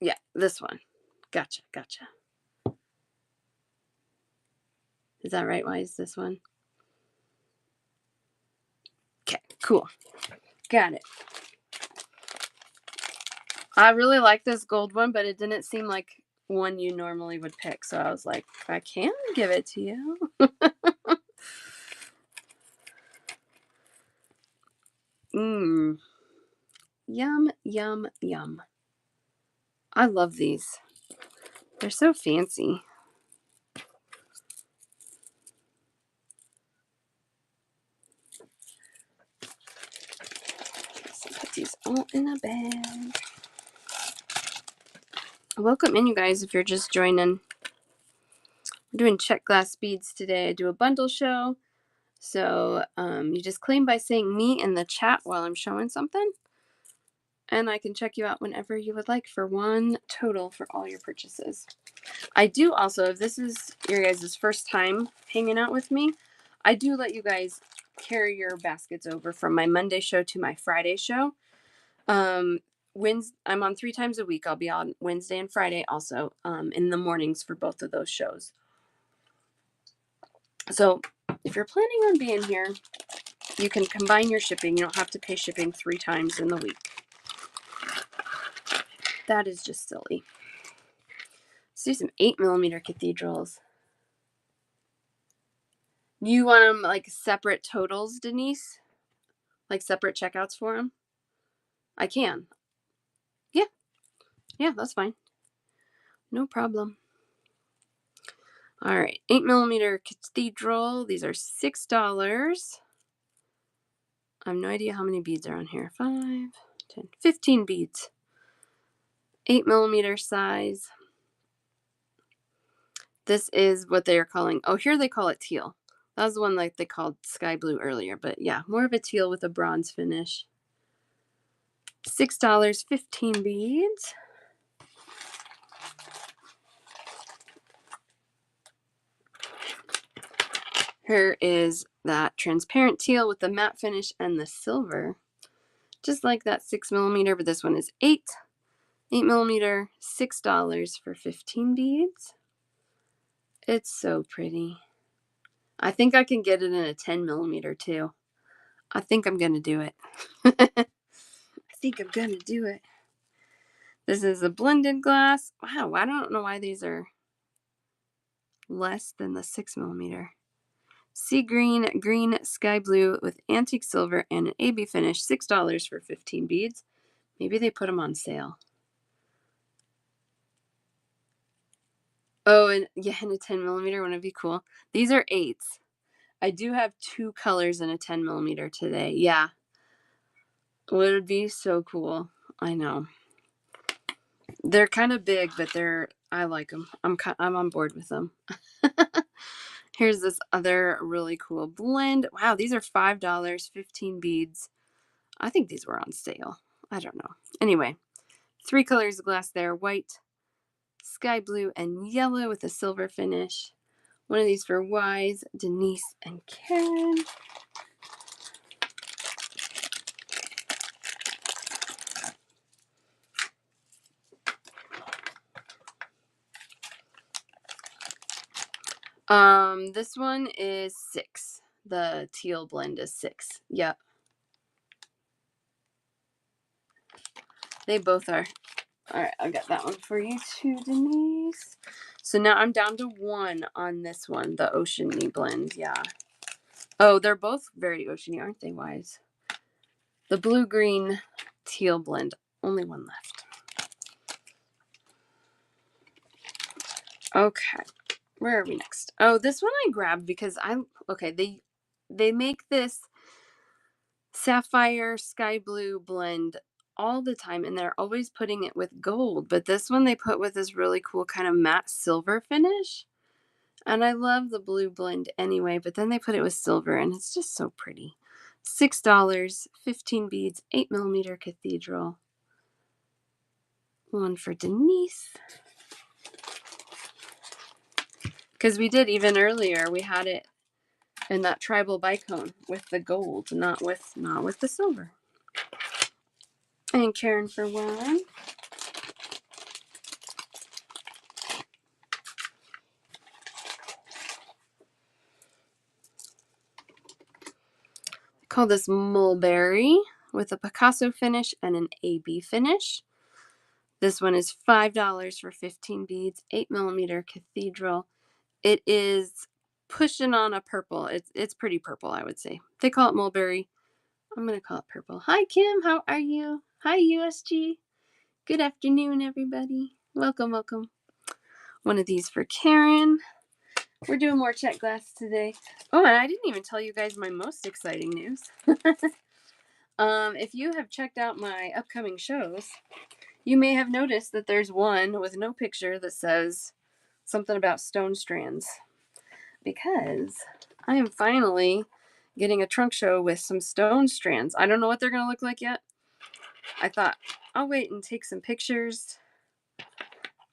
A: Yeah, this one. Gotcha. Is that right? Why is this one? Okay, cool. Got it. I really like this gold one, but it didn't seem like one you normally would pick. So I was like, I can give it to you. Yum, yum, yum. I love these. They're so fancy. So put these all in a bag. Welcome in, you guys, if you're just joining. We're doing Czech glass beads today. I do a bundle show. So you just claim by saying me in the chat while I'm showing something. And I can check you out whenever you would like for one total for all your purchases. I do also, if this is your guys' first time hanging out with me, I do let you guys carry your baskets over from my Monday show to my Friday show. I'm on 3 times a week. I'll be on Wednesday and Friday also in the mornings for both of those shows. So if you're planning on being here, you can combine your shipping. You don't have to pay shipping 3 times in the week. That is just silly. Let's do some 8mm cathedrals. You want them like separate totals, Denise? like separate checkouts for them? I can. Yeah. Yeah, that's fine. No problem. All right. 8mm cathedral. These are $6. I have no idea how many beads are on here. 5, 10, 15 beads. 8mm size. This is what they are calling. Oh, here they call it teal. That was the one like they called sky blue earlier. But yeah, more of a teal with a bronze finish. $6, 15 beads. Here is that transparent teal with the matte finish and the silver. Just like that 6mm, but this one is 8mm, $6 for 15 beads. It's so pretty. I think I can get it in a 10mm too. I think I'm going to do it. I think I'm going to do it. This is a blended glass. Wow, I don't know why these are less than the 6mm. Sea green, green, sky blue with antique silver and an AB finish. $6 for 15 beads. Maybe they put them on sale. Oh, and yeah, in a 10mm, wouldn't it be cool? These are 8s. I do have 2 colors in a 10mm today. Yeah. Would it be so cool? I know. They're kind of big, but I like them. I'm on board with them. Here's this other really cool blend. Wow, these are $5, 15 beads. I think these were on sale. I don't know. Anyway, 3 colors of glass there. White, sky blue, and yellow with a silver finish. One of these for Wise, Denise, and Karen. This one is 6. The teal blend is 6. Yep. They both are. All right, I'll get that one for you too, Denise. So now I'm down to 1 on this one, the Oceany blend. Yeah. Oh, they're both very oceany, aren't they, Wise? The blue-green teal blend. Only 1 left. Okay. Where are we next? Oh, this one I grabbed because they make this sapphire sky blue blend all the time, and they're always putting it with gold, but this one they put with this really cool kind of matte silver finish. And I love the blue blend anyway, but then they put it with silver, and it's just so pretty. $6, 15 beads, 8mm cathedral. One for Denise. Because we did even earlier, we had it in that tribal bicone with the gold, not with the silver. And Karen for 1. Call this mulberry with a Picasso finish and an AB finish. This one is $5 for 15 beads, 8mm cathedral. It is pushing on a purple. It's pretty purple, I would say. They call it mulberry. I'm going to call it purple. Hi, Kim. How are you? Hi, USG. Good afternoon, everybody. Welcome, welcome. One of these for Karen. We're doing more Czech glass today. Oh, and I didn't even tell you guys my most exciting news. If you have checked out my upcoming shows, you may have noticed that there's one with no picture that says something about stone strands. Because I am finally getting a trunk show with some stone strands. I don't know what they're going to look like yet. I thought I'll wait and take some pictures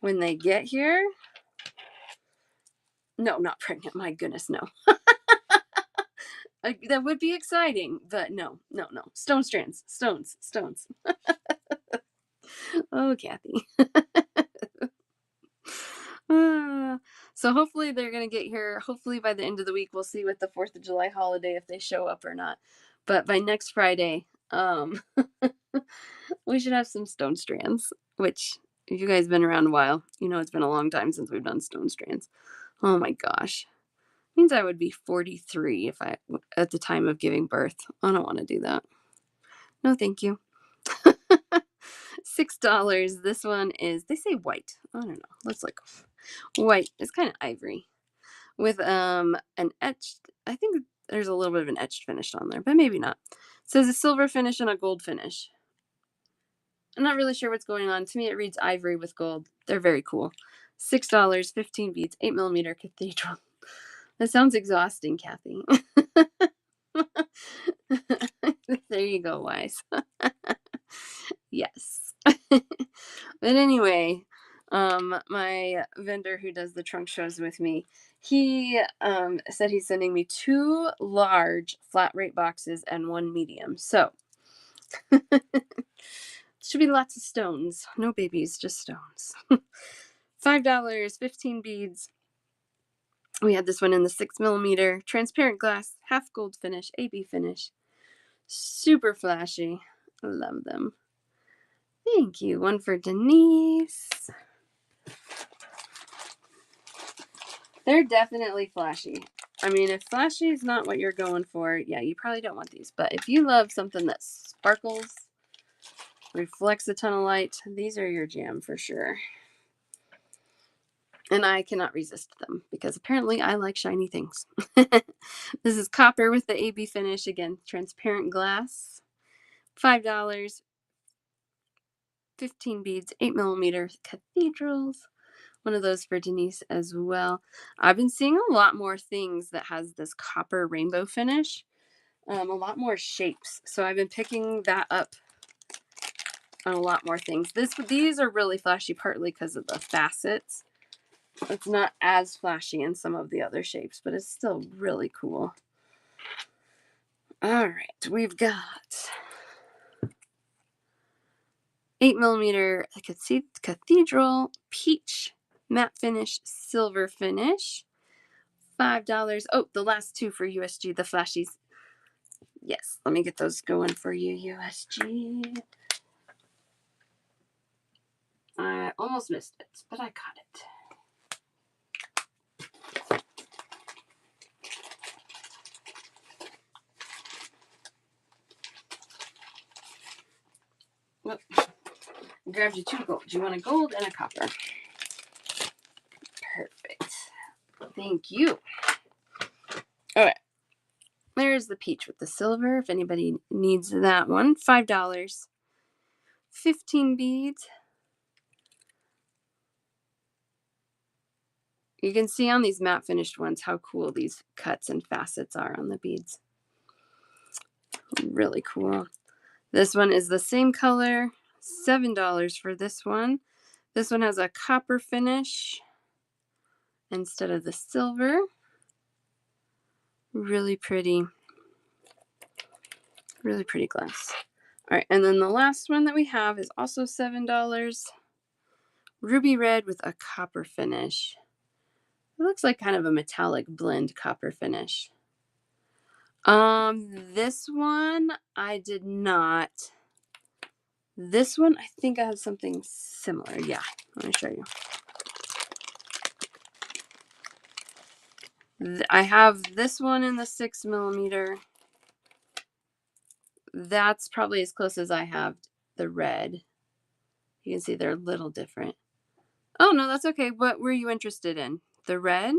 A: when they get here. No, not pregnant. My goodness, no. That would be exciting, but no. Stone strands. Stones. Oh, Kathy. So hopefully they're going to get here. Hopefully by the end of the week, we'll see with the 4th of July holiday if they show up or not. But by next Friday, we should have some stone strands, which if you guys have been around a while, you know it's been a long time since we've done stone strands. Oh my gosh. Means I would be 43 if at the time of giving birth. I don't want to do that. No, thank you. $6. This one is, they say white. I don't know. Let's look. White. It's kind of ivory with an etched, I think there's a little bit of an etched finish on there, but maybe not. It says a silver finish and a gold finish. I'm not really sure what's going on. To me, it reads ivory with gold. They're very cool. $6, 15 beads, 8mm cathedral. That sounds exhausting, Kathy. There you go, Wise. Yes. But anyway, my vendor who does the trunk shows with me, he said he's sending me 2 large flat rate boxes and 1 medium. So should be lots of stones. No babies, just stones. $5, 15 beads. We had this one in the 6mm, transparent glass, half gold finish, AB finish. Super flashy. I love them. Thank you. One for Denise. They're definitely flashy. I mean, if flashy is not what you're going for, yeah, you probably don't want these. But if you love something that sparkles, reflects a ton of light, these are your jam for sure. And I cannot resist them because apparently I like shiny things. This is copper with the AB finish. Again, transparent glass. $5. 15 beads, 8mm cathedrals. One of those for Denise as well. I've been seeing a lot more things that has this copper rainbow finish. A lot more shapes. So I've been picking that up on a lot more things. These are really flashy partly because of the facets. It's not as flashy in some of the other shapes, but it's still really cool. All right, we've got 8mm cathedral, peach, matte finish, silver finish. $5. Oh, the last 2 for USG, the flashies. Yes, let me get those going for you, USG. I almost missed it, but I got it. Oh, I grabbed you 2 gold. You want a gold and a copper. Perfect. Thank you. All right. There's the peach with the silver, if anybody needs that one. $5. 15 beads. You can see on these matte finished ones how cool these cuts and facets are on the beads. Really cool. This one is the same color. $7 for this one. This one has a copper finish instead of the silver. Really pretty. Really pretty glass. All right, and then the last one that we have is also $7. Ruby red with a copper finish. It looks like kind of a metallic blend copper finish. This one I did not. This one, I think I have something similar. Yeah, let me show you. I have this one in the 6mm. That's probably as close as I have the red. You can see they're a little different. Oh, no, that's okay. What were you interested in? The red?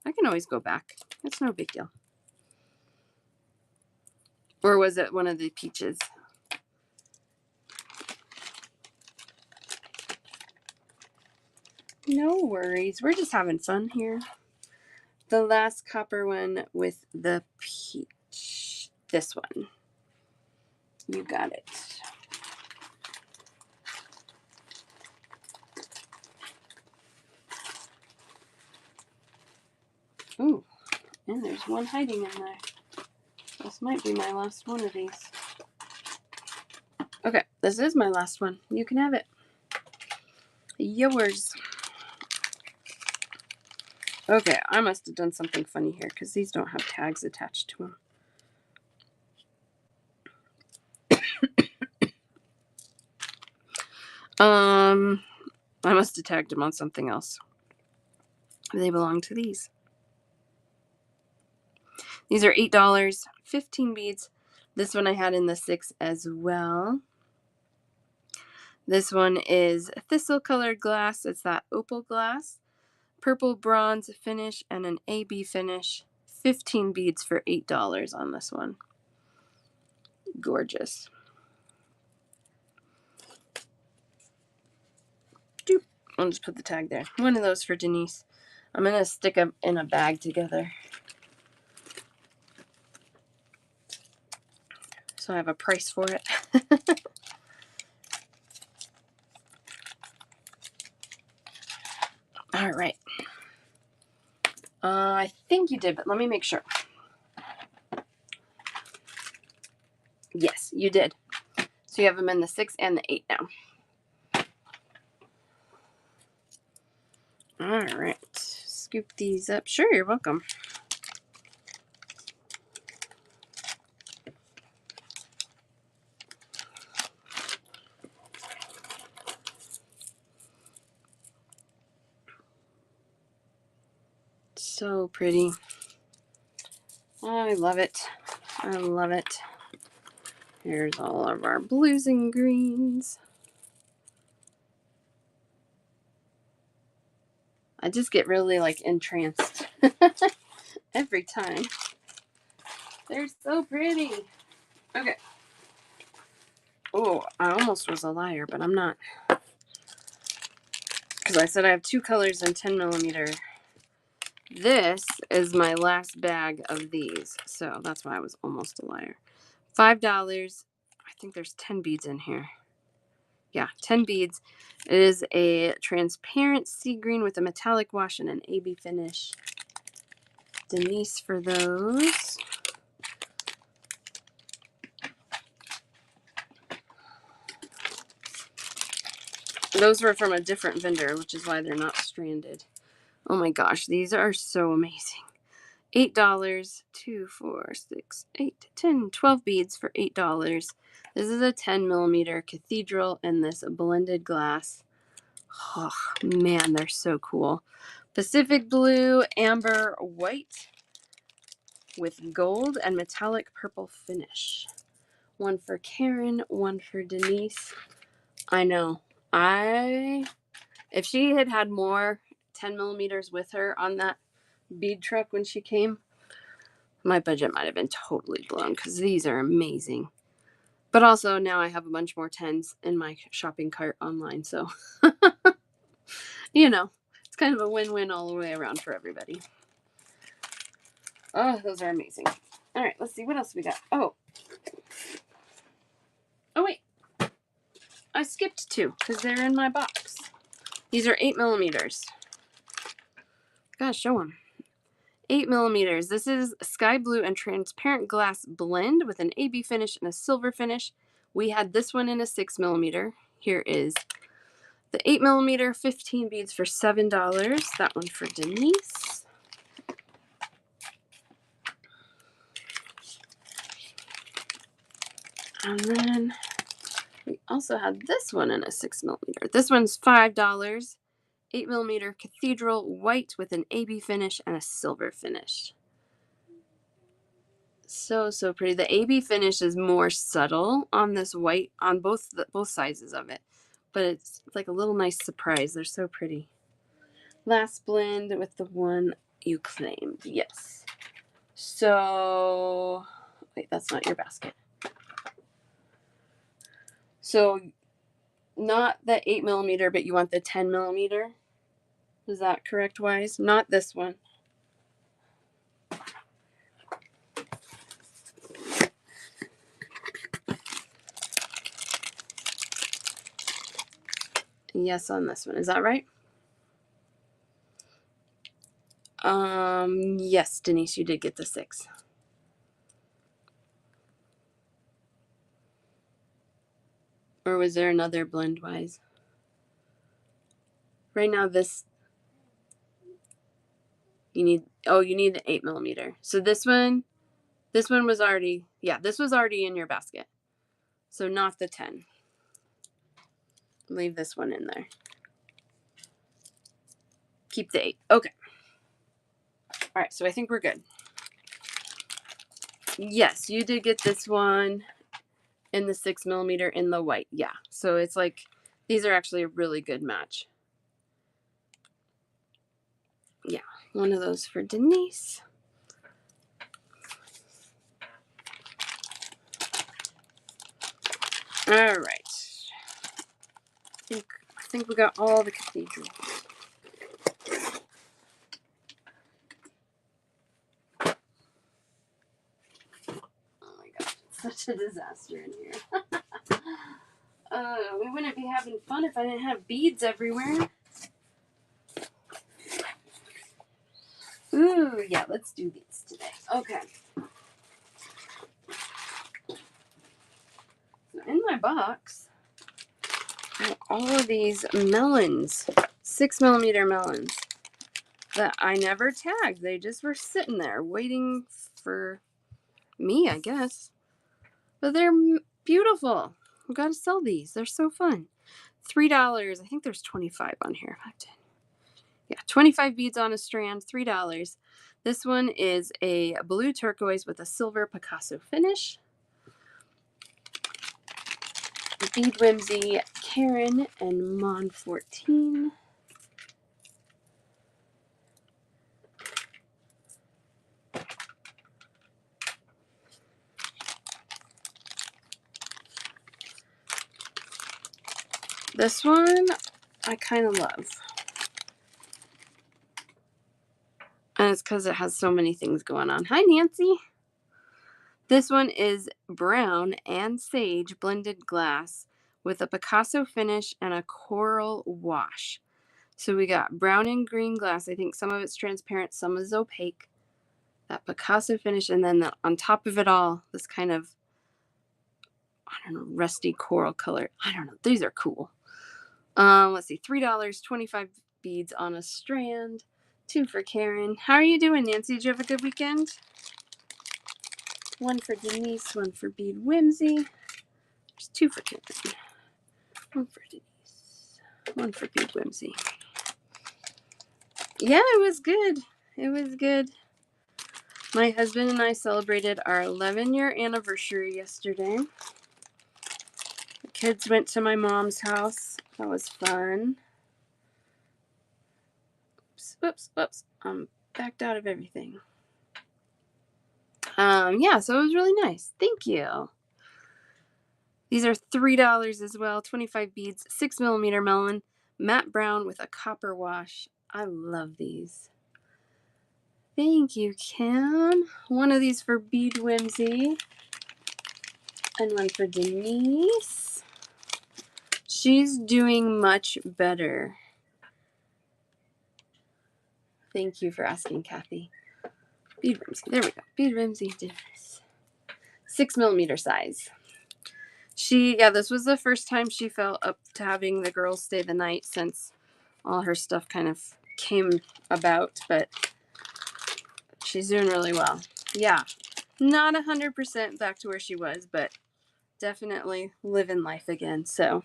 A: I can always go back. It's no big deal. Or was it one of the peaches? No worries. We're just having fun here. The last copper one with the peach. This one. You got it. Ooh, and there's one hiding in there. This might be my last one of these. Okay, this is my last one. You can have it. Yours. Okay, I must have done something funny here because these don't have tags attached to them. I must have tagged them on something else. They belong to these. These are $8, 15 beads, This one I had in the 6 as well. This one is thistle colored glass. It's that opal glass. Purple bronze finish and an AB finish. 15 beads for $8 on this one. Gorgeous. Doop. I'll just put the tag there. One of those for Denise. I'm going to stick them in a bag together, so I have a price for it. All right. I think you did, but let me make sure. Yes, you did. So you have them in the 6 and the 8 now. All right. Scoop these up. Sure, you're welcome. So pretty. I love it. I love it. Here's all of our blues and greens. I just get really like entranced every time. They're so pretty. Okay. Oh, I almost was a liar, but I'm not. Because I said I have 2 colors in 10 millimeter. This is my last bag of these. So that's why I was almost a liar. $5. I think there's 10 beads in here. Yeah, 10 beads. It is a transparent sea green with a metallic wash and an AB finish. Denise for those. Those were from a different vendor, which is why they're not stranded. Oh my gosh, these are so amazing. $8, 2, 4, 6, 8, 10, 12 beads for $8. This is a 10 millimeter cathedral and this blended glass. Oh man, they're so cool. Pacific blue, amber, white with gold and metallic purple finish. One for Karen, one for Denise. I know. If she had had more 10 millimeters with her on that bead truck when she came, my budget might have been totally blown because these are amazing. But also now I have a bunch more 10s in my shopping cart online. So, you know, it's kind of a win-win all the way around for everybody. Oh, those are amazing. All right, let's see. What else we got? Oh, wait. I skipped 2 because they're in my box. These are 8 millimeters. Gotta show them. 8 millimeters. This is sky blue and transparent glass blend with an AB finish and a silver finish. We had this one in a 6 millimeter. Here is the 8 millimeter, 15 beads for $7. That one for Denise. And then we also had this one in a 6 millimeter. This one's $5. 8 millimeter cathedral white with an AB finish and a silver finish. So pretty. The AB finish is more subtle on this white, on both sizes of it, but it's like a little nice surprise. They're so pretty. Last blend with the one you claimed. Yes. So wait, that's not your basket. So not the 8 millimeter, but you want the 10 millimeter. Is that correct, Wise? Not this one. Yes, on this one. Is that right? Yes, Denise, you did get the 6. Or was there another blend, Wise? Right now, you need the 8 millimeter. So this one was already, this was already in your basket. So not the 10. Leave this one in there. Keep the 8. Okay. All right, so I think we're good. Yes, you did get this one in the 6mm in the white. Yeah. So it's like, these are actually a really good match. Yeah. One of those for Denise. All right. I think we got all the cathedrals. Oh my gosh, it's such a disaster in here. We wouldn't be having fun if I didn't have beads everywhere. Ooh, yeah, let's do these today. Okay. So in my box, I have all of these melons, 6mm melons that I never tagged. They just were sitting there waiting for me, I guess. But they're beautiful. I've got to sell these. They're so fun. $3. I think there's 25 on here. Yeah, 25 beads on a strand, $3. This one is a blue turquoise with a silver Picasso finish. Bead Whimsy, Karen, and Mon 14. This one I kind of love. And it's because it has so many things going on. Hi, Nancy. This one is brown and sage blended glass with a Picasso finish and a coral wash. So we got brown and green glass. I think some of it's transparent, some is opaque. That Picasso finish, and then on top of it all, this kind of, I don't know, rusty coral color. I don't know. These are cool. Let's see, $3, 25 beads on a strand. 2 for Karen. How are you doing, Nancy? Did you have a good weekend? 1 for Denise, 1 for Bead Whimsy. There's 2 for Karen. 1 for Denise, 1 for Bead Whimsy. Yeah, it was good. It was good. My husband and I celebrated our 11-year anniversary yesterday. The kids went to my mom's house. That was fun. Oops. I'm backed out of everything. Yeah, so it was really nice. Thank you. These are $3 as well. 25 beads, 6mm melon, matte brown with a copper wash. I love these. Thank you, Kim. One of these for Bead Whimsy. And 1 for Denise. She's doing much better. Thank you for asking, Kathy. Bead Whimsy. There we go. Bead Whimsy Denise. 6mm size. This was the first time she felt up to having the girls stay the night since all her stuff kind of came about, but she's doing really well. Yeah, not 100% back to where she was, but definitely living life again. So,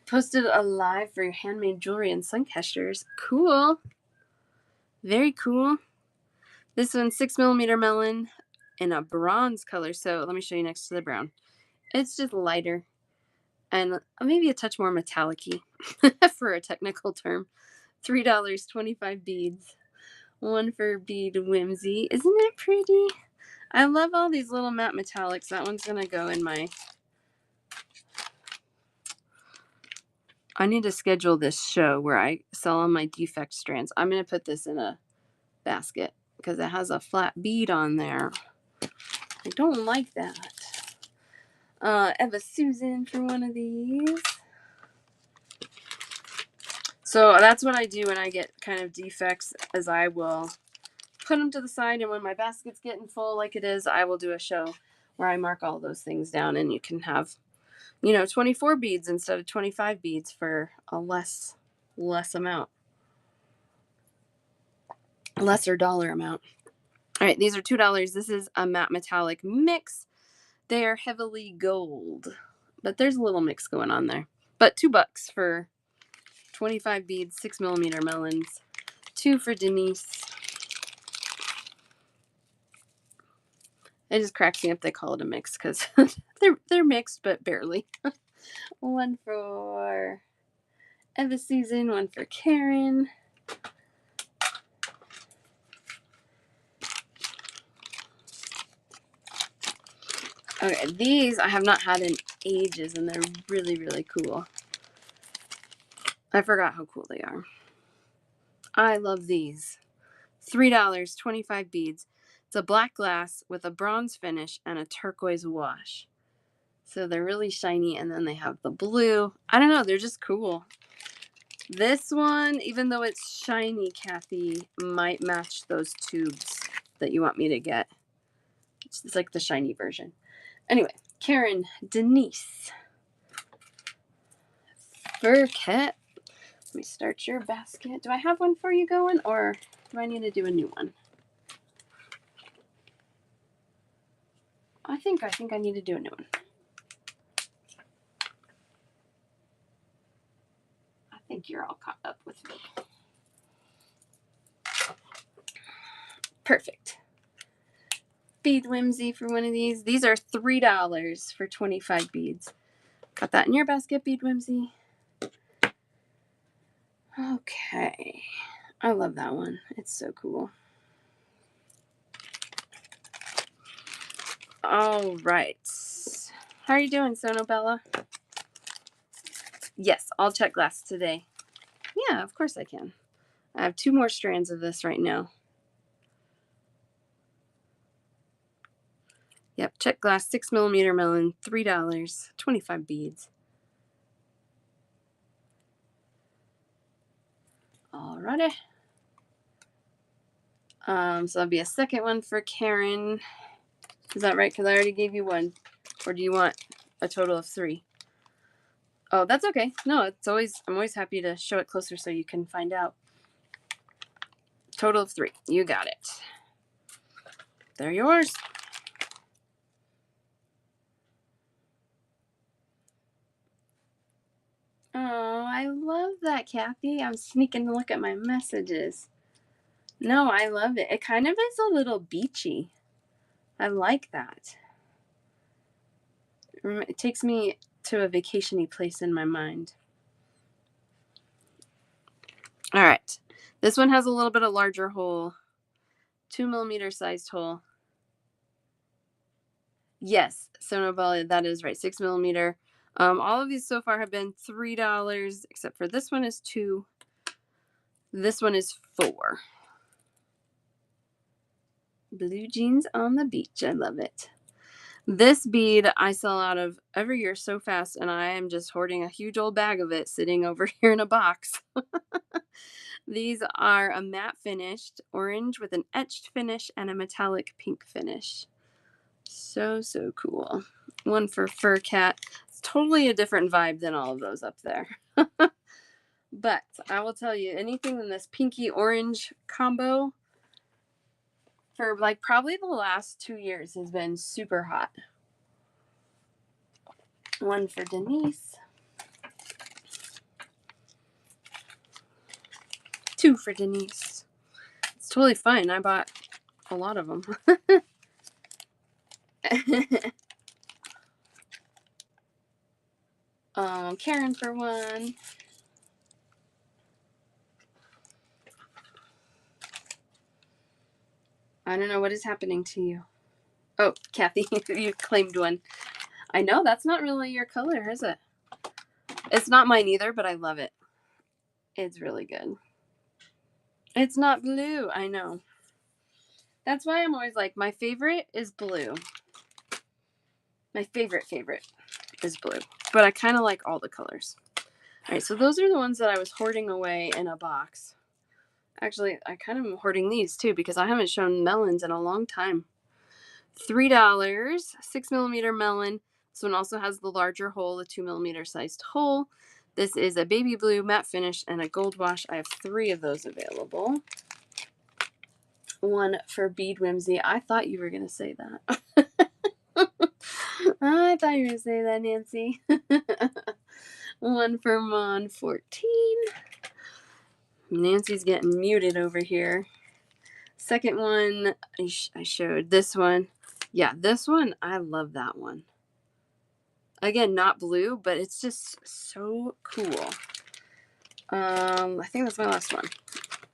A: posted a live for your handmade jewelry and suncasters. Cool. Very cool. This one's 6mm melon in a bronze color. So let me show you next to the brown. It's just lighter and maybe a touch more metallic-y for a technical term. $3, 25 beads. 1 for Bead Whimsy. Isn't it pretty? I love all these little matte metallics. That one's going to go in my... I need to schedule this show where I sell all my defect strands. I'm going to put this in a basket because it has a flat bead on there. I don't like that. Eva Susan for one of these. So that's what I do when I get kind of defects, is I will put them to the side, and when my basket's getting full like it is, I will do a show where I mark all those things down, and you can have, 24 beads instead of 25 beads for a less amount. Lesser dollar amount. All right, these are $2. This is a matte metallic mix. They are heavily gold, but there's a little mix going on there. But $2 for 25 beads, 6mm melons. 2 for Denise. It just cracks me up they call it a mix because they're mixed, but barely. One for Eva Season, one for Karen. Okay, these I have not had in ages, and they're really, really cool. I forgot how cool they are. I love these. $3, 25 beads. It's a black glass with a bronze finish and a turquoise wash. So they're really shiny, and then they have the blue. I don't know, they're just cool. This one, even though it's shiny, Kathy, might match those tubes that you want me to get. It's like the shiny version. Anyway, Karen, Denise, Burkett. Let me start your basket. Do I have one for you going, or do I need to do a new one? I think I need to do a new one. I think you're all caught up with me. Perfect. Bead Whimsy for one of these. These are $3 for 25 beads. Got that in your basket, Bead Whimsy. Okay. I love that one. It's so cool. All right. How are you doing, Sonobella? Yes, I'll check glass today. Yeah, of course I can. I have 2 more strands of this right now. Yep, check glass, 6mm melon, $3, 25 beads. Alrighty. So that'll be a second one for Karen. Is that right? Because I already gave you one. Or do you want a total of 3? Oh, that's okay. No, I'm always happy to show it closer so you can find out. Total of 3. You got it. They're yours. Oh, I love that, Kathy. I'm sneaking to look at my messages. No, I love it. It kind of is a little beachy. I like that. It takes me to a vacation-y place in my mind. All right. This one has a little bit of larger hole. 2mm sized hole. Yes, Sonobella, that is right. 6mm. All of these so far have been $3, except for this one is $2. This one is $4. Blue jeans on the beach. I love it. This bead I sell out of every year so fast, and I am just hoarding a huge old bag of it sitting over here in a box. These are a matte finished orange with an etched finish and a metallic pink finish. So, so cool. One for Fur Cat. It's totally a different vibe than all of those up there. But I will tell you, anything in this pinky orange combo for like probably the last 2 years has been super hot. One for Denise. 2 for Denise. It's totally fine. I bought a lot of them. Karen for 1. I don't know what is happening to you. Oh, Kathy, you claimed one. I know, that's not really your color, is it? It's not mine either, but I love it. It's really good. It's not blue, I know. That's why I'm always like, my favorite is blue. My favorite is blue. But I kind of like all the colors. All right, so those are the ones that I was hoarding away in a box. Actually, I kind of am hoarding these too because I haven't shown melons in a long time. $3, 6mm melon. This one also has the larger hole, a 2mm sized hole. This is a baby blue matte finish and a gold wash. I have 3 of those available. One for Bead Whimsy. I thought you were going to say that. I thought you were going to say that, Nancy. One for Mon 14. Nancy's getting muted over here. Second one, I showed this one. Yeah, this one, I love that one. Again, not blue, but it's just so cool. I think that's my last one,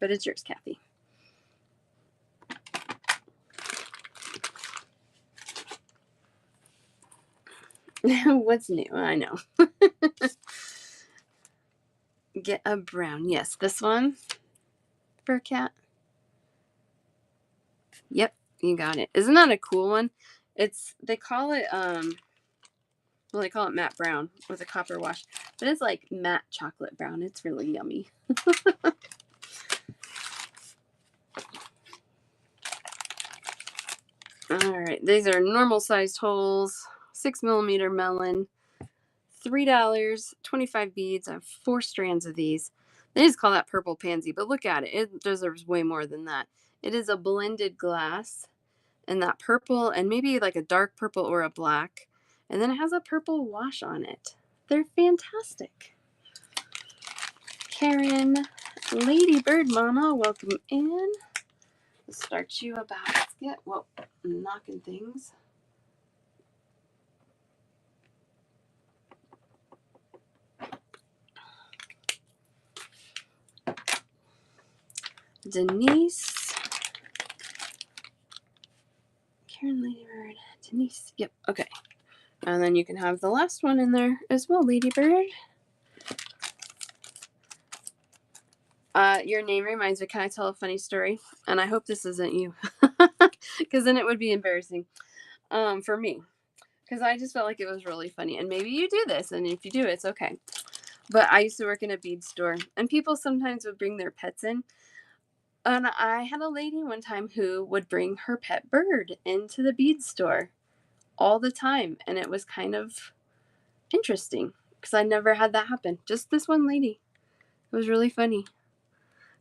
A: but it's yours, Kathy. What's new? I know. Get a brown. Yes, this one for a cat. Yep, you got it. Isn't that a cool one? They call it well, they call it matte brown with a copper wash, but it's like matte chocolate brown. It's really yummy. All right, these are normal sized holes, 6mm melon, $3, 25 beads. I have 4 strands of these. They just call that purple pansy, but look at it. It deserves way more than that. It is a blended glass, and that purple and maybe like a dark purple or a black, and then it has a purple wash on it. They're fantastic. Karen, Ladybird Mama, welcome in. Let's start you a basket. Whoa, I'm knocking things. Denise. Karen, Ladybird, Denise. Yep, okay. And then you can have the last one in there as well, Ladybird. Your name reminds me, can I tell a funny story? And I hope this isn't you, because then it would be embarrassing for me. Because I just felt like it was really funny. And maybe you do this, and if you do, it's okay. But I used to work in a bead store, and people sometimes would bring their pets in. And I had a lady one time who would bring her pet bird into the bead store all the time. And it was kind of interesting because I never had that happen. Just this one lady. It was really funny.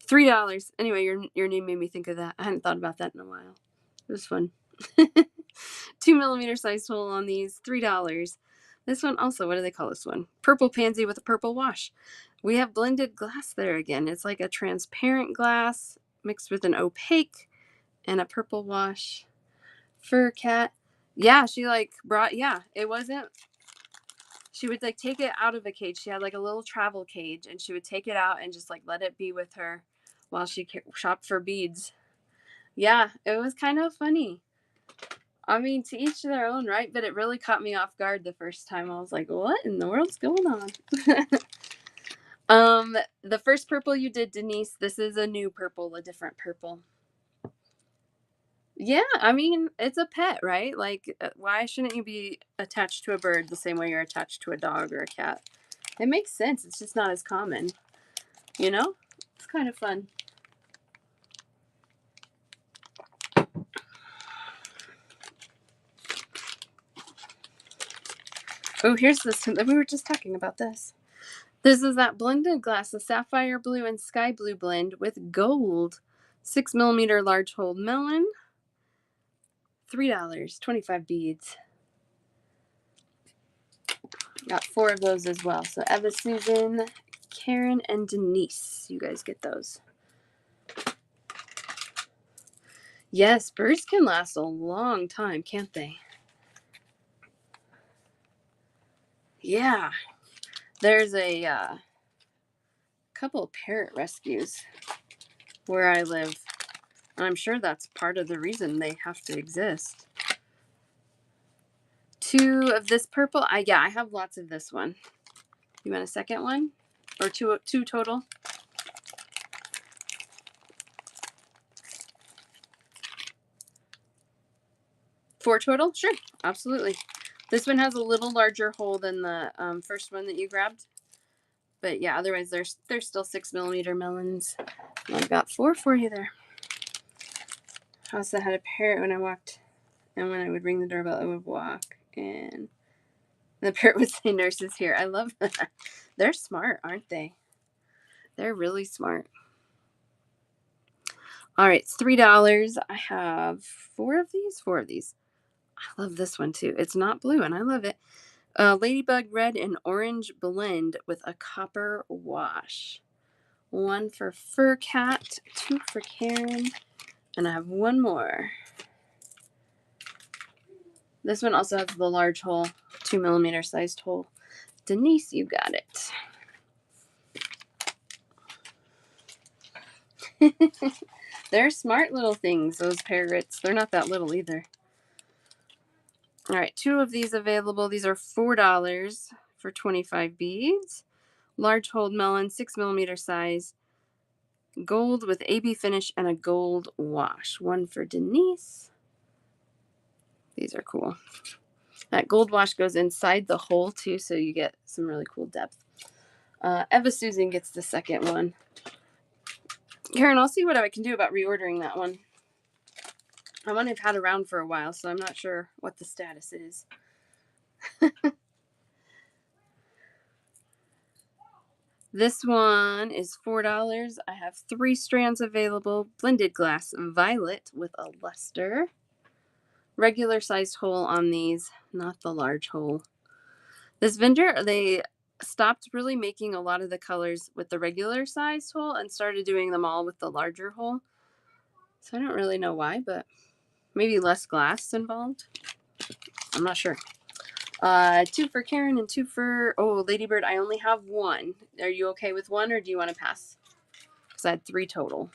A: $3. Anyway, your name made me think of that. I hadn't thought about that in a while. It was fun. 2mm size hole on these, $3. This one also, what do they call this one? Purple pansy with a purple wash. We have blended glass there again. It's like a transparent glass mixed with an opaque and a purple wash. Fur cat. Yeah, she like brought, yeah, it wasn't, she would like take it out of a cage. She had like a little travel cage, and she would take it out and just like let it be with her while she shopped for beads. Yeah, it was kind of funny. I mean, to each their own, right? But it really caught me off guard the first time. I was like, what in the world's going on? The first purple you did, Denise, this is a new purple, a different purple. Yeah, I mean, it's a pet, right? Like, why shouldn't you be attached to a bird the same way you're attached to a dog or a cat? It makes sense. It's just not as common, you know? It's kind of fun. Oh, here's this. We were just talking about this. This is that blended glass, the sapphire blue and sky blue blend with gold. 6mm large hole melon. $3, 25 beads. Got 4 of those as well. So Eva, Susan, Karen, and Denise. You guys get those. Yes, birds can last a long time, can't they? Yeah. There's a couple of parrot rescues where I live. And I'm sure that's part of the reason they have to exist. 2 of this purple. I have lots of this one. You want a second one? Or two total? 4 total? Sure, absolutely. This one has a little larger hole than the first one that you grabbed. But yeah, otherwise there's still 6mm melons. And I've got 4 for you there. I also had a parrot when I walked, and when I would ring the doorbell, it would walk, and the parrot would say, "Nurse is here." I love that. They're smart, aren't they? They're really smart. All right, it's $3. I have 4 of these. 4 of these. I love this one too. It's not blue, and I love it. Ladybug red and orange blend with a copper wash. 1 for Fur Cat, 2 for Karen, and I have 1 more. This one also has the large hole, 2mm sized hole. Denise, you got it. They're smart little things, those parrots. They're not that little either. All right, 2 of these available. These are $4 for 25 beads. Large hold melon, 6mm size. Gold with AB finish and a gold wash. 1 for Denise. These are cool. That gold wash goes inside the hole too, so you get some really cool depth. Eva Susan gets the second one. Karen, I'll see what I can do about reordering that one. I want to have had around for a while, so I'm not sure what the status is. This one is $4. I have 3 strands available. Blended glass violet with a luster. Regular sized hole on these, not the large hole. This vendor, they stopped really making a lot of the colors with the regular sized hole and started doing them all with the larger hole. So I don't really know why, but maybe less glass involved. I'm not sure. 2 for Karen and 2 for, Ladybird, I only have 1. Are you okay with 1 or do you want to pass? Because I had 3 total.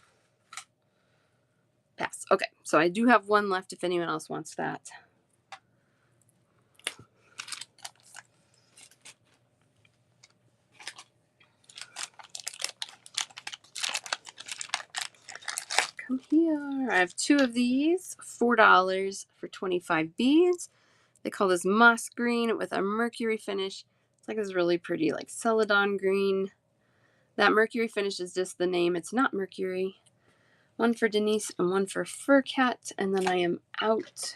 A: Pass. Okay, so I do have 1 left if anyone else wants that. Come here. I have 2 of these, $4 for 25 beads. They call this moss green with a mercury finish. It's like this really pretty, like celadon green. That mercury finish is just the name. It's not mercury. 1 for Denise and 1 for Fur Cat, and then I am out.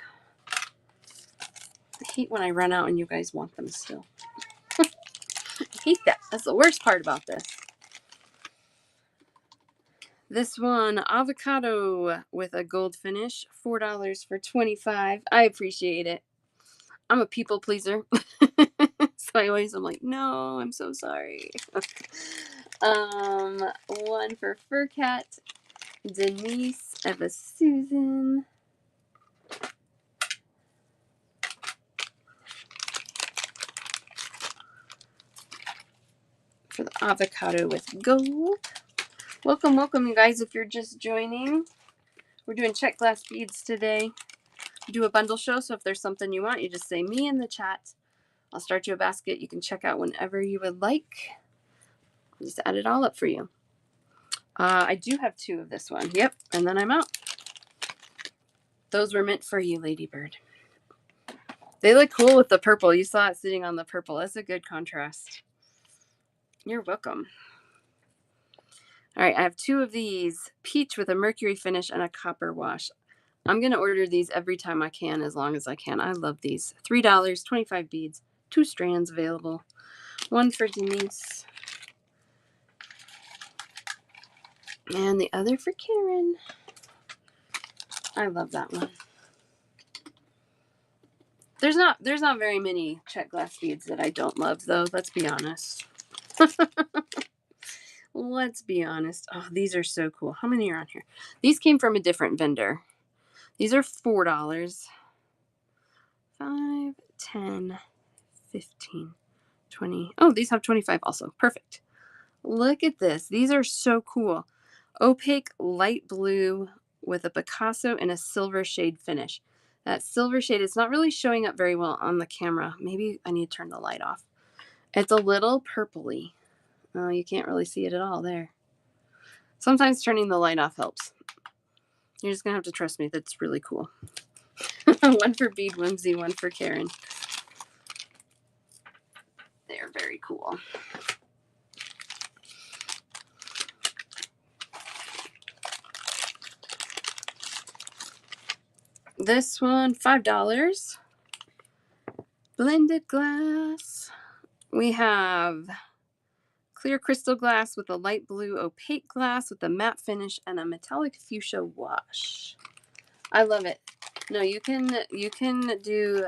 A: I hate when I run out and you guys want them still. I hate that. That's the worst part about this. This one, avocado with a gold finish, $4 for 25. I appreciate it. I'm a people pleaser. So I'm like, no, I'm so sorry. 1 for Fur Cat, Denise, Eva Susan. For the avocado with gold. Welcome, welcome, you guys, if you're just joining. We're doing Czech glass beads today. We do a bundle show, so if there's something you want, you just say me in the chat. I'll start you a basket. You can check out whenever you would like. I'll just add it all up for you. I do have 2 of this one. Yep, and then I'm out. Those were meant for you, Ladybird. They look cool with the purple. You saw it sitting on the purple. That's a good contrast. You're welcome. All right, I have 2 of these. Peach with a mercury finish and a copper wash. I'm going to order these every time I can, as long as I can. I love these. $3, 25 beads, 2 strands available. 1 for Denise. And the other for Karen. I love that one. There's not very many Czech glass beads that I don't love, though. Let's be honest. Let's be honest. Oh, these are so cool. How many are on here? These came from a different vendor. These are $4. 5, 10, 15, 20. Oh, these have 25 also. Perfect. Look at this. These are so cool. Opaque light blue with a Picasso and a silver shade finish. That silver shade is not really showing up very well on the camera. Maybe I need to turn the light off. It's a little purpley. Oh, you can't really see it at all there. Sometimes turning the light off helps. You're just going to have to trust me. That's really cool. 1 for Bead Whimsy, 1 for Karen. They're very cool. This one, $5. Blended glass. We have clear crystal glass with a light blue opaque glass with a matte finish and a metallic fuchsia wash. I love it. No, you can do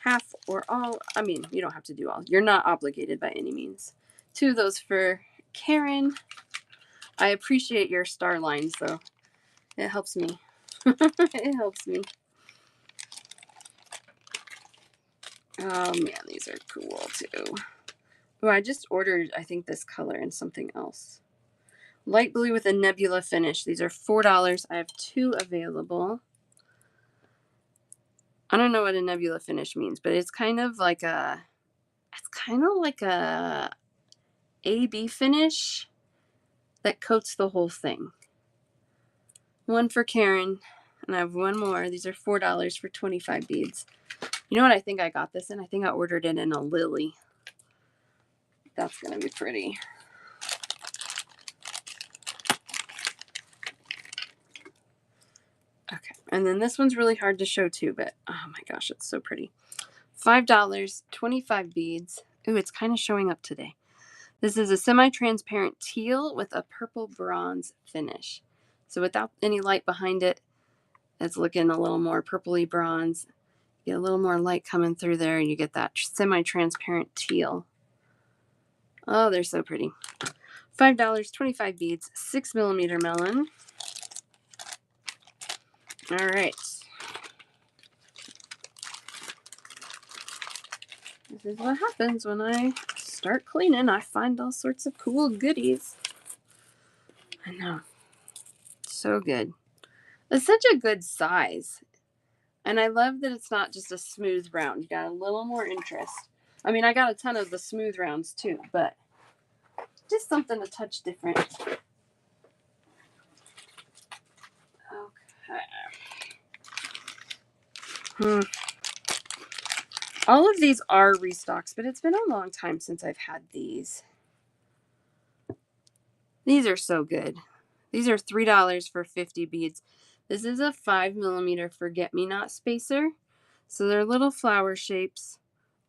A: half or all. I mean, you don't have to do all. You're not obligated by any means. 2 of those for Karen. I appreciate your star lines, though. It helps me. It helps me. Oh man, these are cool too. Oh, I just ordered, I think, this color and something else. Light blue with a nebula finish. These are $4. I have 2 available. I don't know what a nebula finish means, but it's kind of like a AB finish that coats the whole thing. One for Karen, and I have one more. These are $4 for 25 beads. You know what I think I got this in? I think I ordered it in a lily. That's going to be pretty. Okay, and then this one's really hard to show too, but oh my gosh, it's so pretty. $5, 25 beads. Ooh, it's kind of showing up today. This is a semi-transparent teal with a purple bronze finish. So without any light behind it, it's looking a little more purpley bronze. You get a little more light coming through there, and you get that semi-transparent teal. Oh, they're so pretty. $5, 25 beads, 6mm melon. All right. This is what happens when I start cleaning. I find all sorts of cool goodies. I know. So good. It's such a good size. And I love that it's not just a smooth round. You got a little more interest. I mean, I got a ton of the smooth rounds too, but just something a touch different. Okay. All of these are restocks, but it's been a long time since I've had these. These are so good. These are $3 for 50 beads. This is a 5mm forget-me-not spacer. So they're little flower shapes.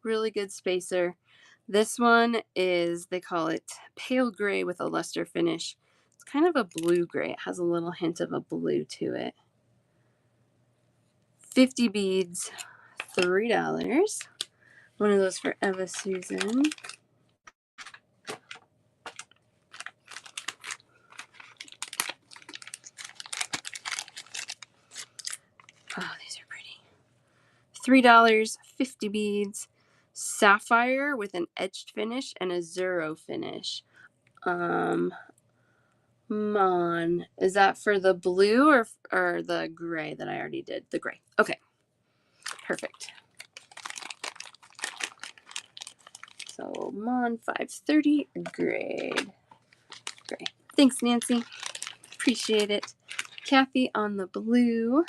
A: Really good spacer. This one is, they call it pale gray with a luster finish. It's kind of a blue gray. It has a little hint of a blue to it. 50 beads, $3. One of those for Eva Susan. Oh, these are pretty. $3, 50 beads. Sapphire with an etched finish and a zero finish. Mon. Is that for the blue or the gray that I already did? The gray. Okay. Perfect. So Mon 530 grade. Gray. Thanks, Nancy. Appreciate it. Kathy on the blue.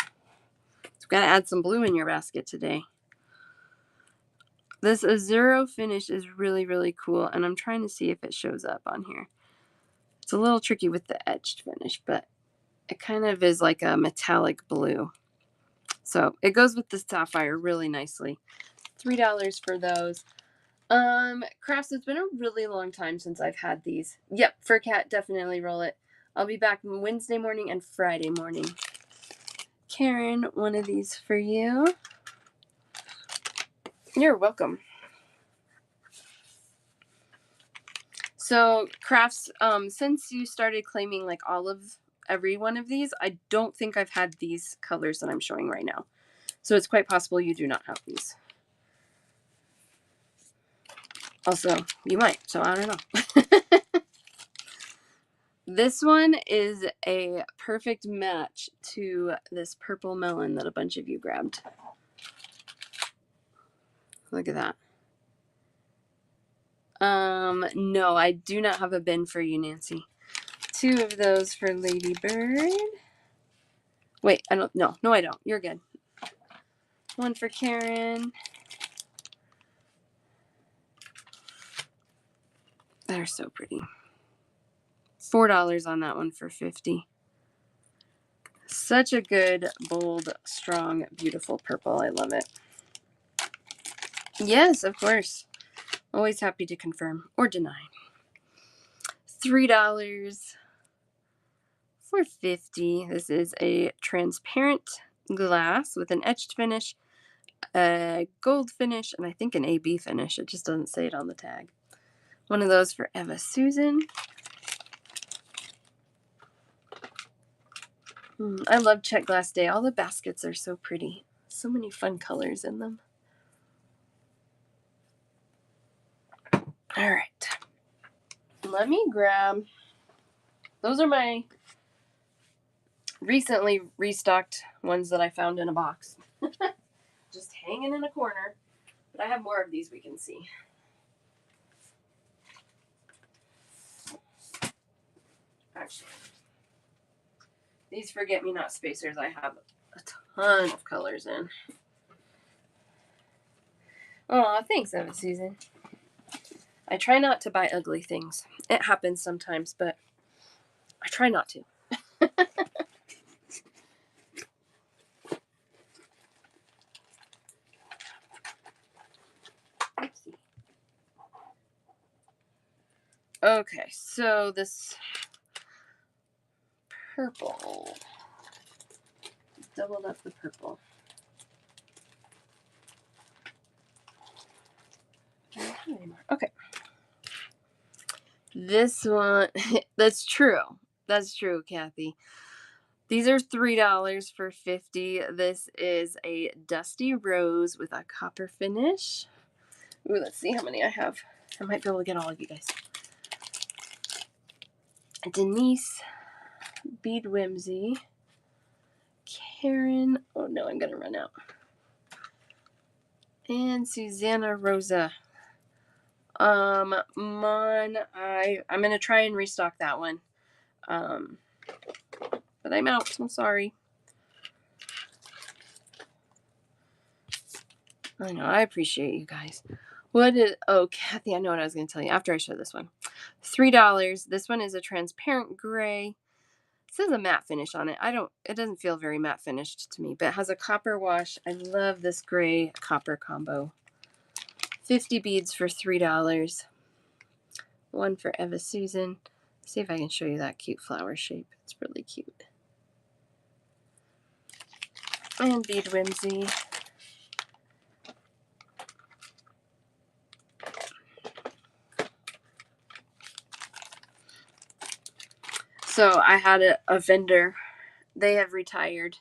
A: So got to add some blue in your basket today. This zero finish is really, really cool, and I'm trying to see if it shows up on here. It's a little tricky with the etched finish, but it kind of is like a metallic blue. So it goes with the sapphire really nicely. $3 for those. Crafts, it's been a really long time since I've had these. Yep, for Cat, definitely roll it. I'll be back Wednesday morning and Friday morning. Karen, one of these for you. You're welcome. So crafts, since you started claiming like every one of these, I don't think I've had these colors that I'm showing right now. So it's quite possible you do not have these. Also, you might, so I don't know. This one is a perfect match to this purple melon that a bunch of you grabbed. Look at that. No, I do not have a bin for you, Nancy. 2 of those for Lady Bird. Wait, I don't, no, I don't. You're good. 1 for Karen. They're so pretty. $4 on that one for 50. Such a good, bold, strong, beautiful purple. I love it. Yes, of course. Always happy to confirm or deny. $3 for 50. This is a transparent glass with an etched finish, a gold finish, and I think an AB finish. It just doesn't say it on the tag. One of those for Eva Susan. I love Czech Glass Day. All the baskets are so pretty. So many fun colors in them. All right. Let me grab. Those are my recently restocked ones that I found in a box. Just hanging in a corner. But I have more of these we can see. Actually, these forget-me-not spacers I have a ton of colors in. Oh, thanks, Eva Susan. I try not to buy ugly things. It happens sometimes, but I try not to. Okay, so this purple. Doubled up the purple. Okay. This one, that's true. That's true, Kathy. These are $3 for 50. This is a dusty rose with a copper finish. Ooh, let's see how many I have. I might be able to get all of you guys. Denise, Bead Whimsy, Karen. Oh no, I'm gonna run out. And Susanna Rosa. I'm gonna try and restock that one. But I'm out. I'm sorry. I know. I appreciate you guys. Oh, Kathy, I know what I was going to tell you after I show this one. $3. This one is a transparent gray. It says a matte finish on it. It doesn't feel very matte finished to me, but it has a copper wash. I love this gray copper combo. 50 beads for $3. One for Eva Susan. See if I can show you that cute flower shape. It's really cute. And Bead Whimsy. So I had a vendor. They have retired.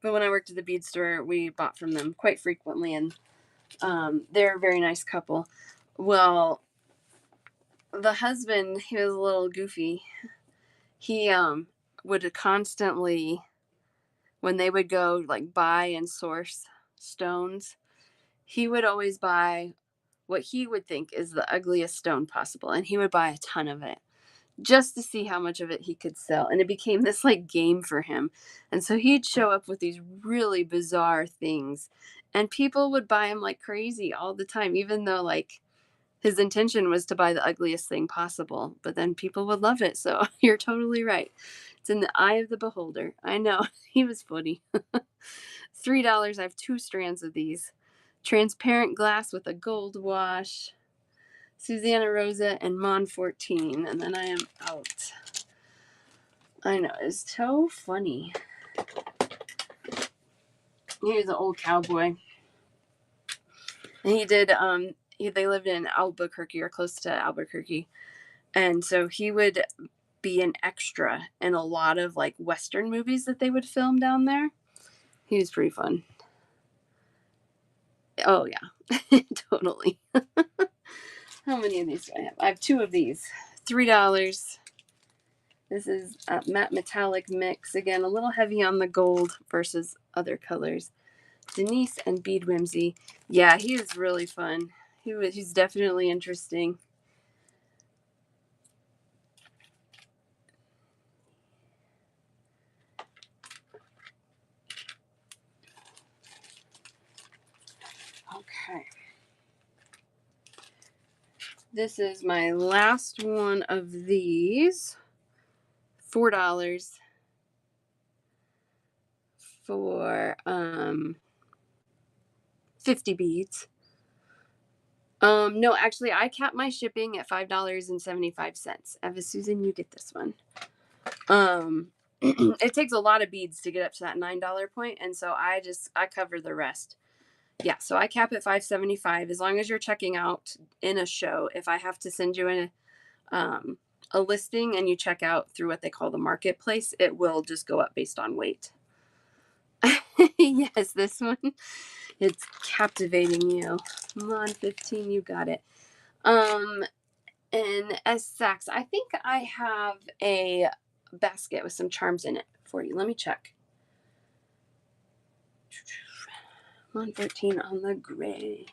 A: But when I worked at the bead store, we bought from them quite frequently, and they're a very nice couple. Well, the husband, he was a little goofy. He would constantly, when they would go like buy and source stones, he would always buy what he would think is the ugliest stone possible, and he would buy a ton of it just to see how much of it he could sell. And it became this like game for him. And so he'd show up with these really bizarre things, and people would buy him like crazy all the time, even though like his intention was to buy the ugliest thing possible. But then people would love it. So you're totally right. It's in the eye of the beholder. I know. He was funny. $3. I have 2 strands of these. Transparent glass with a gold wash. Susanna Rosa and Mon 14. And then I am out. I know. It's so funny. Here's an old cowboy. And he did, they lived in Albuquerque or close to Albuquerque. And so he would be an extra in a lot of like Western movies that they would film down there. He was pretty fun. Oh yeah, totally. How many of these do I have? I have 2 of these. $3. This is a matte metallic mix. Again, a little heavy on the gold versus other colors. Denise and Bead Whimsy. Yeah, he was really fun. He's definitely interesting. Okay. This is my last one of these. $4 for 50 beads. No, actually, I capped my shipping at $5.75. Eva Susan, you get this one. It takes a lot of beads to get up to that $9 point, and so I cover the rest. Yeah, so I cap at $5.75 as long as you're checking out in a show. If I have to send you in a listing and you check out through what they call the marketplace, it will just go up based on weight. Yes, this one, it's captivating you. Come on, 15, you got it. And as Saks, I think I have a basket with some charms in it for you. Let me check. 113 on the gray.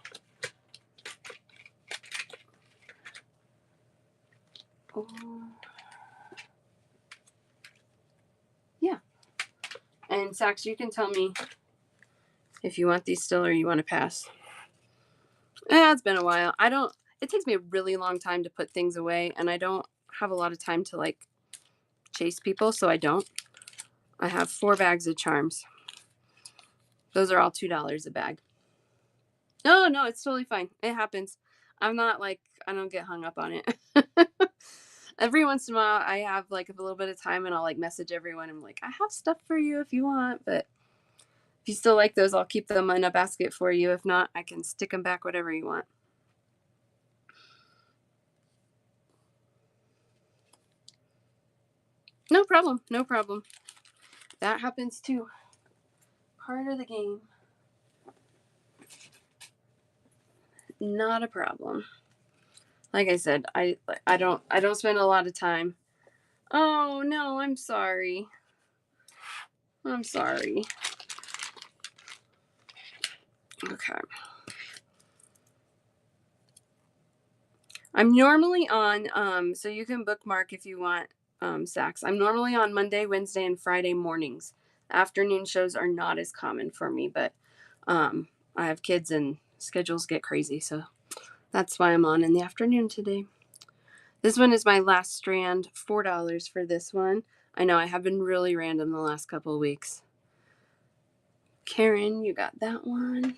A: Oh. Yeah. And Saks, you can tell me if you want these still or you want to pass. It's been a while. It takes me a really long time to put things away, and I don't have a lot of time to like chase people, so I don't. I have 4 bags of charms. Those are all $2 a bag. No, it's totally fine. It happens. I'm not like, I don't get hung up on it. Every once in a while, I have like a little bit of time and I'll like message everyone. I'm like, I have stuff for you if you want, but if you still like those, I'll keep them in a basket for you. If not, I can stick them back, whatever you want. No problem. No problem. That happens too. Part of the game. Not a problem. Like I said, I don't spend a lot of time. Oh no, I'm sorry. I'm sorry. Okay. I'm normally on, so you can bookmark if you want, Saks. I'm normally on Monday, Wednesday, and Friday mornings. Afternoon shows are not as common for me, but I have kids and schedules get crazy, so that's why I'm on in the afternoon today. This one is my last strand, $4 for this one. I know I have been really random the last couple of weeks. Karen, you got that one.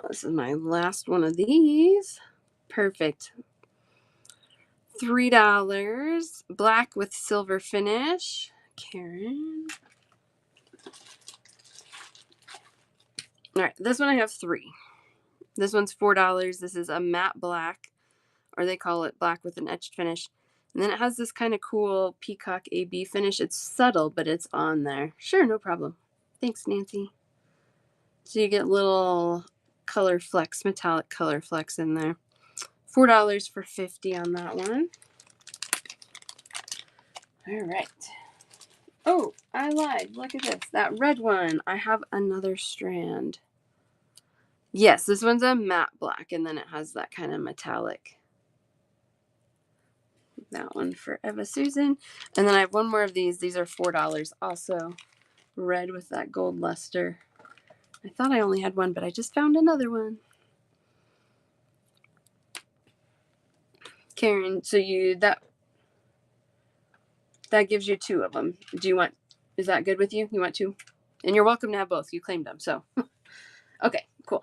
A: This is my last one of these. Perfect. $3. Black with silver finish. Karen. All right, this one I have 3. This one's $4. This is a matte black, or they call it black with an etched finish. And then it has this kind of cool peacock AB finish. It's subtle, but it's on there. Sure, no problem. Thanks, Nancy. So you get little color flecks, metallic color flecks in there. $4 for 50 on that one. All right. Oh, I lied. Look at this. That red one. I have another strand. Yes, this one's a matte black, and then it has that kind of metallic. That one for Eva Susan. And then I have one more of these. These are $4 also. Red with that gold luster. I thought I only had one, but I just found another one. Karen, so that gives you 2 of them. Is that good with you? You want 2? And you're welcome to have both. You claimed them, so. Okay, cool.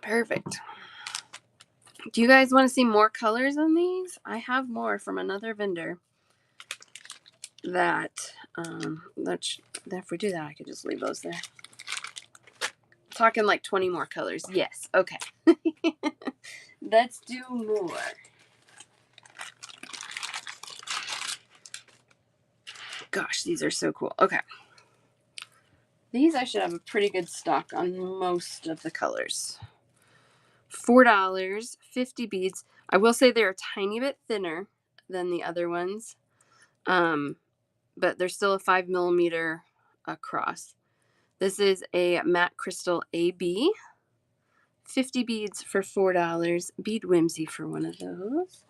A: Perfect. Do you guys want to see more colors on these? I have more from another vendor that, if we do that, I could just leave those there. Talking like 20 more colors. Yes, okay. Let's do more. Gosh, these are so cool. Okay. These I should have a pretty good stock on most of the colors. $4, 50 beads. I will say they're a tiny bit thinner than the other ones, but they're still a 5mm across. This is a matte crystal AB. 50 beads for $4. Bead Whimsy for one of those.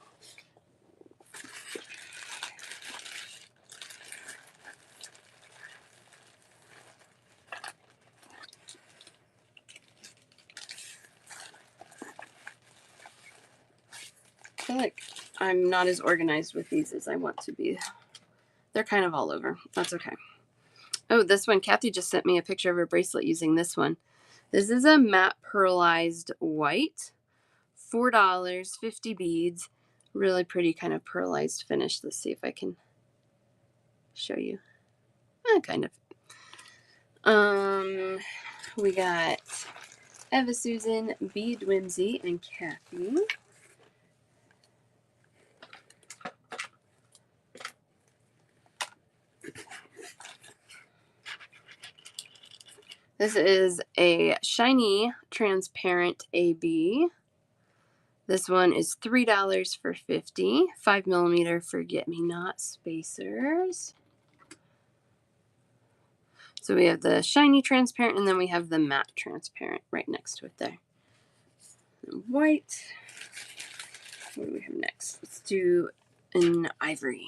A: I feel like I'm not as organized with these as I want to be. They're kind of all over. That's okay. Oh, this one. Kathy just sent me a picture of her bracelet using this one. This is a matte pearlized white. $4, 50 beads. Really pretty kind of pearlized finish. Let's see if I can show you. Kind of. We got Eva Susan, Bead Whimsy, and Kathy. This is a shiny transparent AB. This one is $3 for 50. 5mm forget-me-not spacers. So we have the shiny transparent, and then we have the matte transparent right next to it there. And white. What do we have next? Let's do an ivory.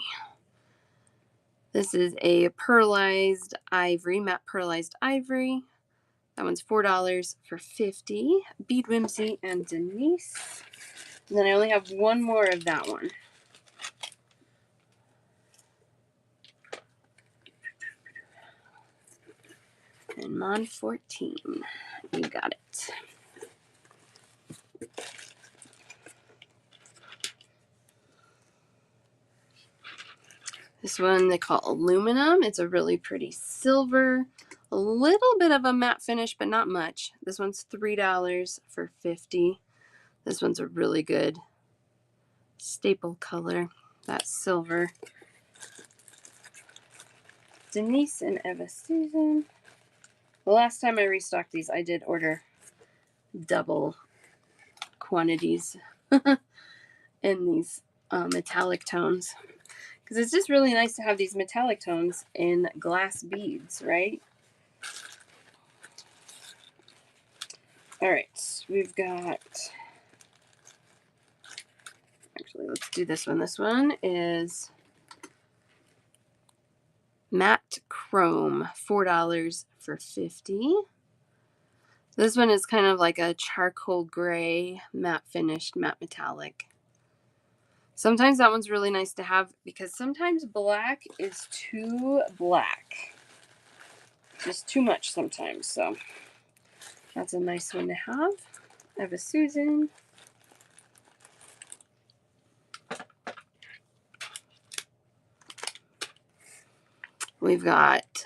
A: This is a pearlized ivory, matte pearlized ivory. That one's $4 for 50. Bead Whimsy and Denise. And then I only have one more of that one. And Mon 14. You got it. This one they call aluminum. It's a really pretty silver. A little bit of a matte finish, but not much. This one's $3 for 50. This one's a really good staple color. That silver. Denise and Eva Susan. The last time I restocked these, I did order double quantities in these metallic tones. Because it's just really nice to have these metallic tones in glass beads, right? All right, we've got, actually, let's do this one. This one is matte chrome, $4 for 50. This one is kind of like a charcoal gray, matte finished, matte metallic. Sometimes that one's really nice to have because sometimes black is too black. Just too much sometimes, so that's a nice one to have. Eva Susan. We've got,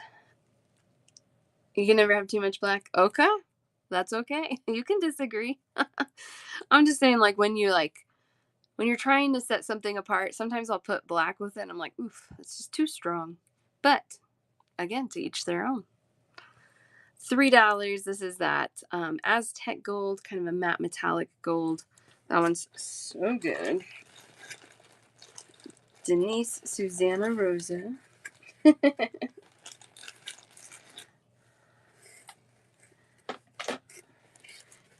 A: you can never have too much black. Okay, that's okay. You can disagree. I'm just saying, like, when you're trying to set something apart, sometimes I'll put black with it, and I'm like, oof, it's just too strong. But, again, to each their own. $3. This is that Aztec gold, kind of a matte metallic gold. That one's so good. Denise, Susanna Rosa.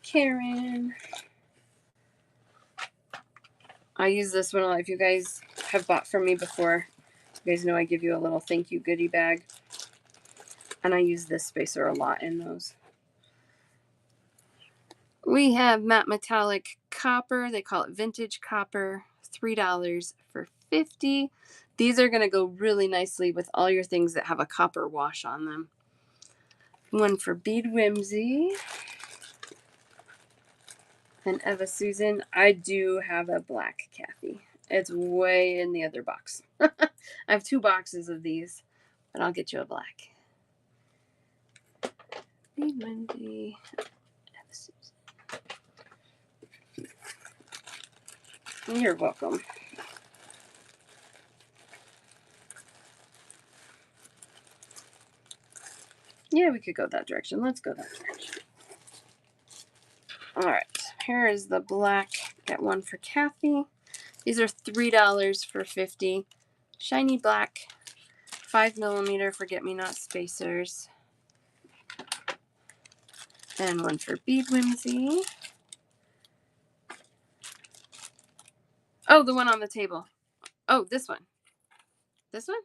A: Karen. I use this one a lot. If you guys have bought from me before, you guys know I give you a little thank you goodie bag. And I use this spacer a lot in those. We have matte metallic copper. They call it vintage copper. $3 for 50. These are going to go really nicely with all your things that have a copper wash on them. One for Bead Whimsy. And Eva Susan. I do have a black Kathy. It's way in the other box. I have 2 boxes of these, but I'll get you a black. Bead Whimsy. Eva Susan. You're welcome. Yeah, we could go that direction. Let's go that direction. All right, here is the black. Got one for Kathy. These are $3 for 50. Shiny black, 5mm forget-me-not spacers. And one for Bead Whimsy. Oh, the one on the table. Oh, this one. This one?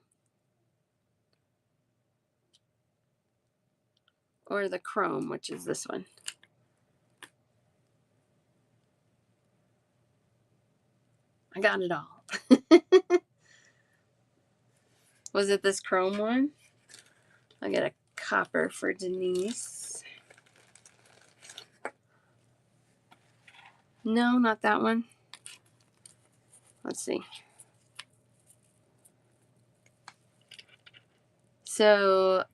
A: Or the chrome, which is this one. I got it all. Was it this chrome one? I'll get a copper for Denise. No, not that one. Let's see. So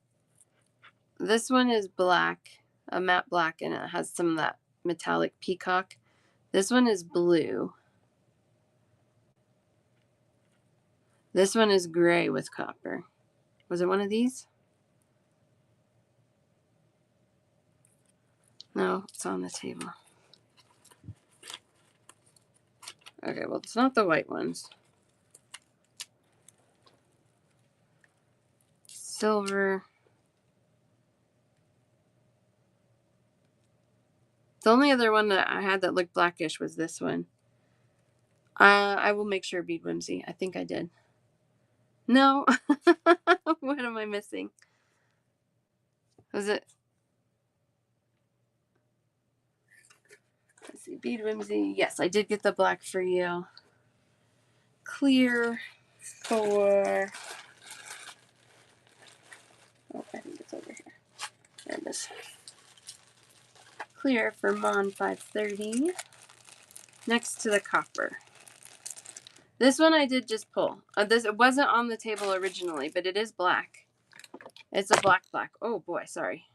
A: this one is black, a matte black, and it has some of that metallic peacock. This one is blue. This one is gray with copper. Was it one of these? No, it's on the table. Okay, well, it's not the white ones. Silver. The only other one that I had that looked blackish was this one. I will make sure, Bead Whimsy. I think I did. No. What am I missing? Was it? Let's see. Bead Whimsy. Yes, I did get the black for you. Clear for... Oh, I think it's over here. There it is. Clear for Mon 530. Next to the copper. This one I did just pull. It wasn't on the table originally, but it is black. It's a black. Oh boy, sorry.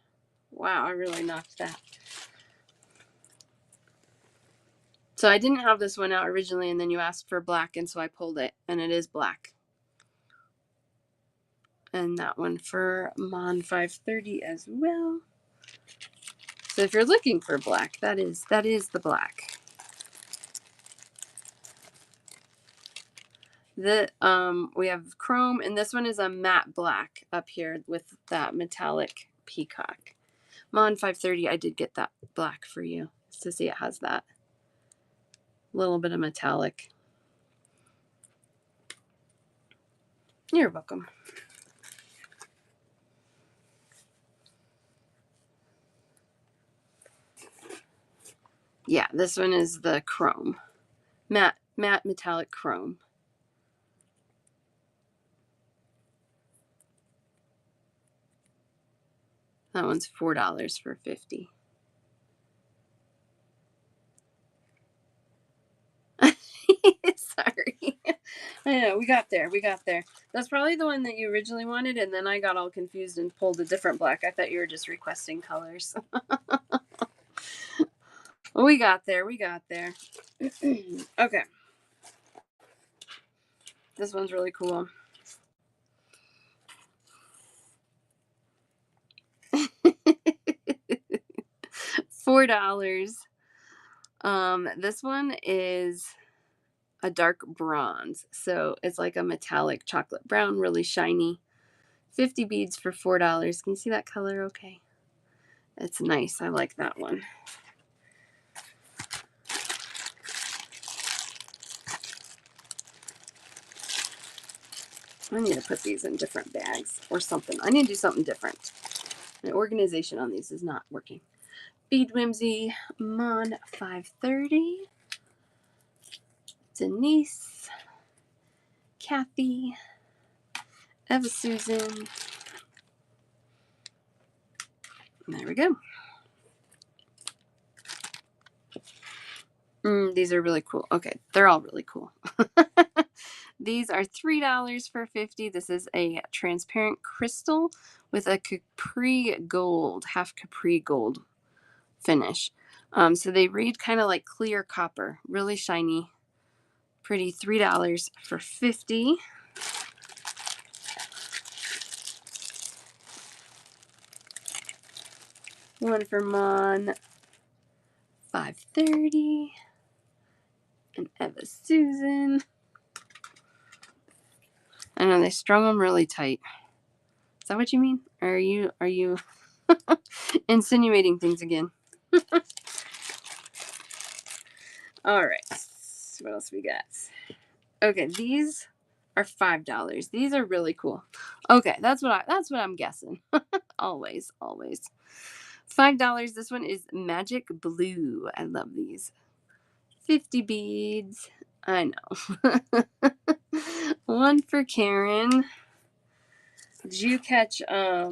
A: Wow, I really knocked that. So I didn't have this one out originally, and then you asked for black, and so I pulled it, and it is black. And that one for Mon 530 as well. So if you're looking for black, that is the black. We have chrome, and this one is a matte black up here with that metallic peacock. Mon 530, I did get that black for you. So see, it has that little bit of metallic. You're welcome. Yeah, this one is the chrome. Matte metallic chrome. That one's $4 for 50. Sorry. I know, we got there. That's probably the one that you originally wanted, and then I got all confused and pulled a different black. I thought you were just requesting colors. Well, we got there. Okay. This one's really cool. $4. This one is a dark bronze, so it's like a metallic chocolate brown, really shiny. 50 beads for $4. Can you see that color okay? It's nice. I like that one. I need to put these in different bags or something. I need to do something different. My organization on these is not working. Bead Whimsy, Mon 530. Denise, Kathy, Eva Susan. There we go. These are really cool. Okay, they're all really cool. These are $3 for 50. This is a transparent crystal with a Capri gold, half Capri gold finish. So they read kind of like clear copper, really shiny, pretty. $3 for 50. One for Mon 530 and Eva Susan. I know they strung them really tight. Is that what you mean? Or are you insinuating things again? All right. What else we got? Okay, these are $5. These are really cool. Okay, that's what I'm guessing. always. $5. This one is Magic Blue. I love these. 50 beads. I know. One for Karen. Did you catch I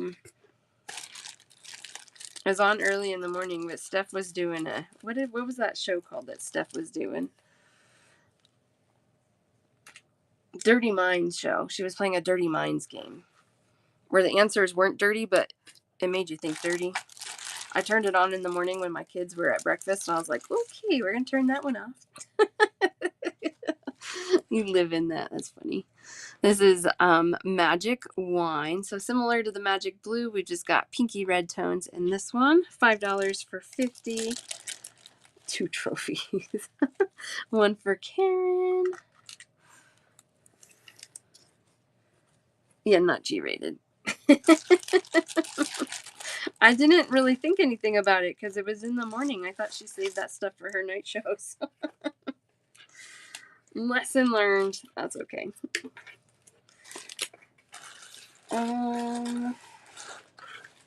A: was on early in the morning, but Steph was doing what was that show called that Steph was doing? Dirty Minds show. She was playing a Dirty Minds game where the answers weren't dirty, but it made you think dirty. I turned it on in the morning when my kids were at breakfast, and I was like, okay, we're going to turn that one off. You live in that. That's funny. This is Magic Wine. So similar to the Magic Blue, we just got pinky red tones in this one. $5 for 50. 2 trophies. One for Karen. Yeah, not G-rated. I didn't really think anything about it because it was in the morning. I thought she saved that stuff for her night shows. Lesson learned. That's okay. Oh,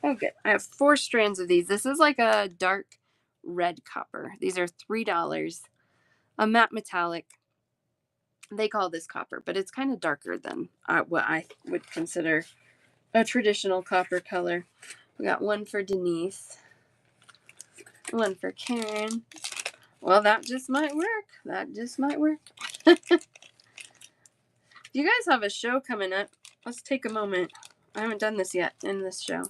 A: good. I have 4 strands of these. This is like a dark red copper. These are $3. A matte metallic. They call this copper, but it's kind of darker than what I would consider a traditional copper color. We got one for Denise. One for Karen. Well, that just might work. That just might work. If you guys have a show coming up, let's take a moment. I haven't done this yet in this show.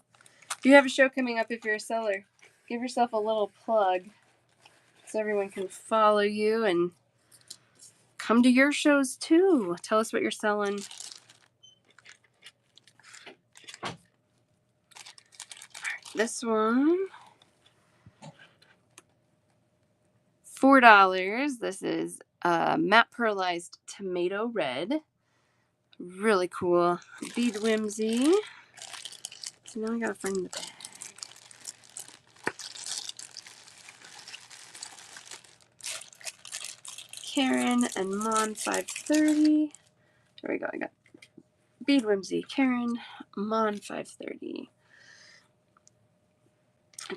A: If you have a show coming up, if you're a seller, give yourself a little plug so everyone can follow you and come to your shows too. Tell us what you're selling. This one, $4. This is matte pearlized tomato red. Really cool. Bead Whimsy. So now I gotta find the bag. Karen and Mon 530. There we go. I got Bead Whimsy, Karen, Mon 530.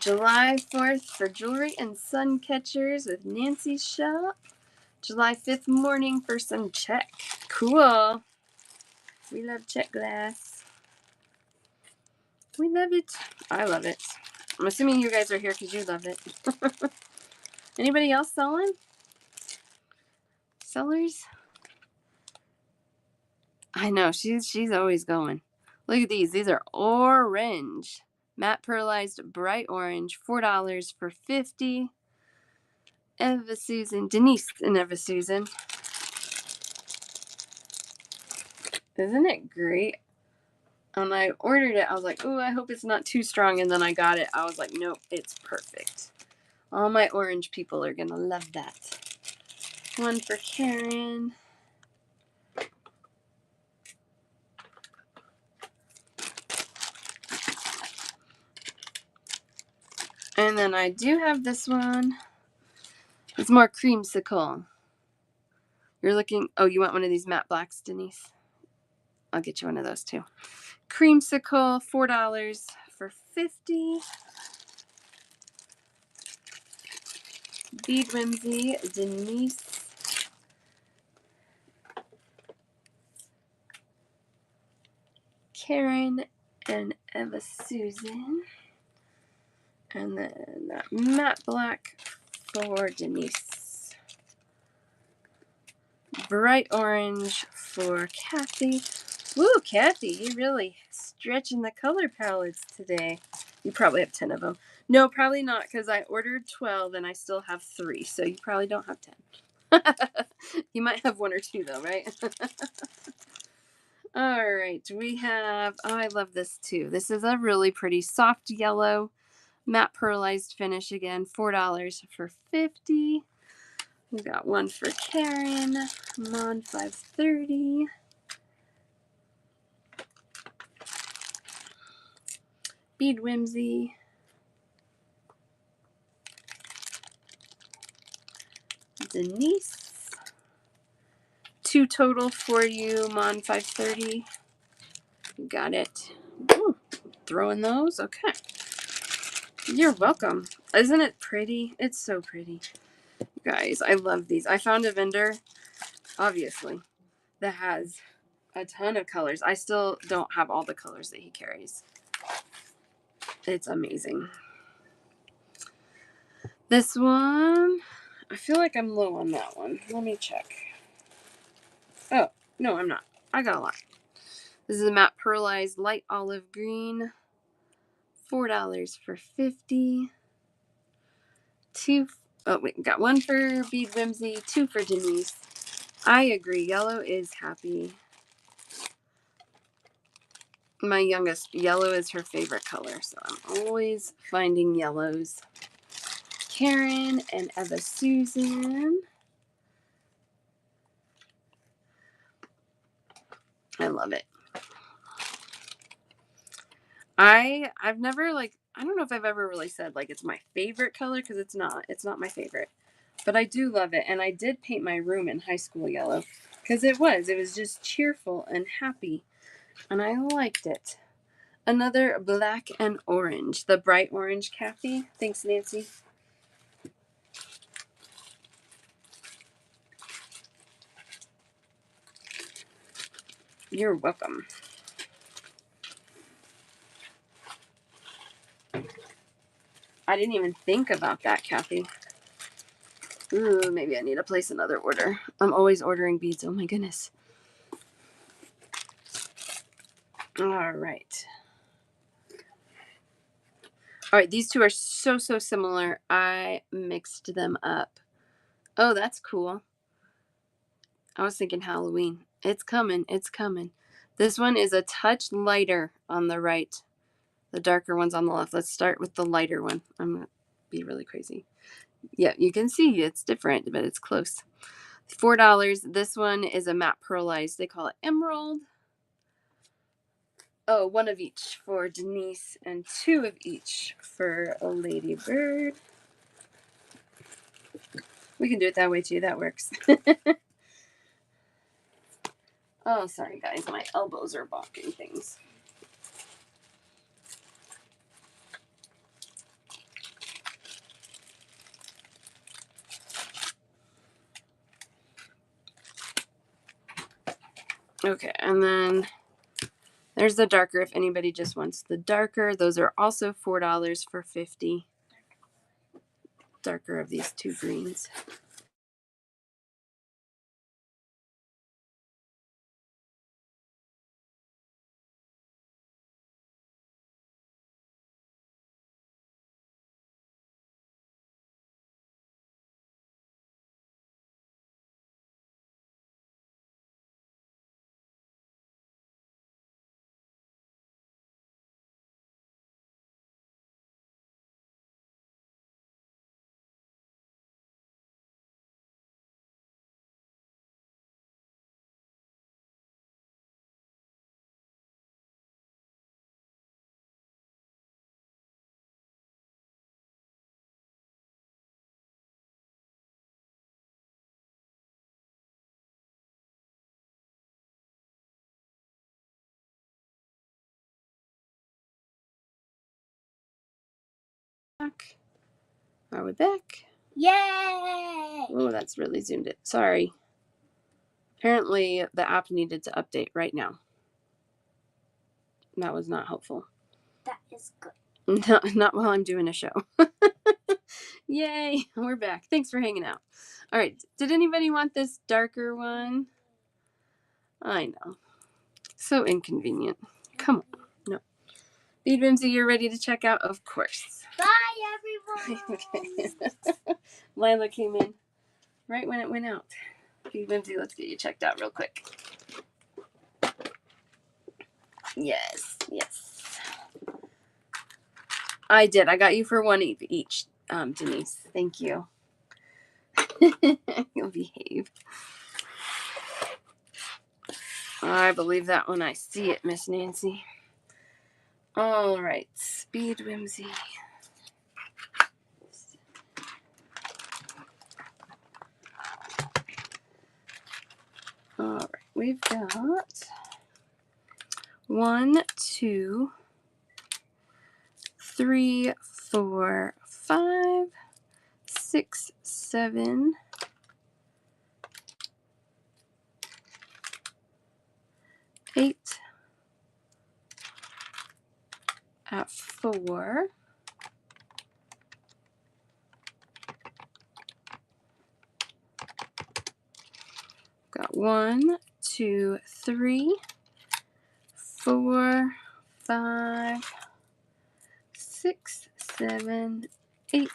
A: July 4th for jewelry and sun catchers with Nancy's shop. July 5th morning for some Czech. Cool. We love Czech glass. We love it. I love it. I'm assuming you guys are here because you love it. Anybody else selling? Sellers? I know, she's always going. Look at these. These are orange. Matte pearlized bright orange. $4 for 50. Eva Susan. Denise and Eva Susan. Isn't it great? When I ordered it, I was like, oh, I hope it's not too strong. And then I got it. I was like, nope, it's perfect. All my orange people are going to love that. One for Karen. And then I do have this one. It's more creamsicle. You're looking, oh, you want one of these matte blacks, Denise? I'll get you one of those too. Creamsicle, $4 for 50. Bead Whimsy, Denise. Karen and Eva Susan. And then that matte black for Denise. Bright orange for Kathy. Woo, Kathy, you're really stretching the color palettes today. You probably have 10 of them. No, probably not, because I ordered 12 and I still have 3, so you probably don't have 10. You might have 1 or 2 though, right? All right, we have, oh, I love this too. This is a really pretty soft yellow, matte pearlized finish again, $4 for 50. We got one for Karen, Mon 530. Bead Whimsy. Denise. 2 total for you, Mon 530. Got it. Ooh, throwing those? Okay. You're welcome. Isn't it pretty? It's so pretty. Guys, I love these. I found a vendor, obviously, that has a ton of colors. I still don't have all the colors that he carries. It's amazing. This one, I feel like I'm low on that one. Let me check. Oh, no, I'm not. I got a lot. This is a matte pearlized light olive green. $4 for 50. 2, oh wait, got 1 for Bead Whimsy, 2 for Denise. I agree. Yellow is happy. My youngest, yellow is her favorite color, so I'm always finding yellows. Karen and Eva Susan. I love it. I've never I don't know if I've ever really said it's my favorite color, because it's not. It's not my favorite. But I do love it, and I did paint my room in high school yellow because it was just cheerful and happy, and I liked it. Another black and orange, the bright orange Kathy. Thanks, Nancy. You're welcome. I didn't even think about that, Kathy. Ooh, maybe I need to place another order. I'm always ordering beads. Oh my goodness. All right. All right, these two are so similar. I mixed them up. Oh, that's cool. I was thinking Halloween. It's coming. It's coming. This one is a touch lighter on the right. The darker one's on the left. Let's start with the lighter one. I'm going to be really crazy. Yeah, you can see it's different, but it's close. $4. This one is a matte pearlized. They call it emerald. Oh, one of each for Denise and two of each for a ladybird. We can do it that way too. That works. Oh, sorry guys. My elbows are blocking things. Okay, and then there's the darker if anybody just wants the darker. Those are also $4 for 50. Darker of these two greens. Are we back?
B: Yay!
A: Oh, that's really zoomed it. Sorry. Apparently the app needed to update right now. That was not helpful.
B: That is good.
A: Not while I'm doing a show. Yay, we're back. Thanks for hanging out. All right, did anybody want this darker one? I know. So inconvenient. Come on. No. Bead Whimsy, you're ready to check out? Of course.
B: Bye, everyone.
A: Okay. Lila came in right when it went out. Bead Whimsy, let's get you checked out real quick. Yes. I did. I got you for one each, Denise. Thank you. You'll behave. I believe that when I see it, Miss Nancy. All right, Bead Whimsy. All right, we've got 1, 2, 3, 4, 5, 6, 7, 8 at 4. Got 1, 2, 3, 4, 5, 6, 7, 8,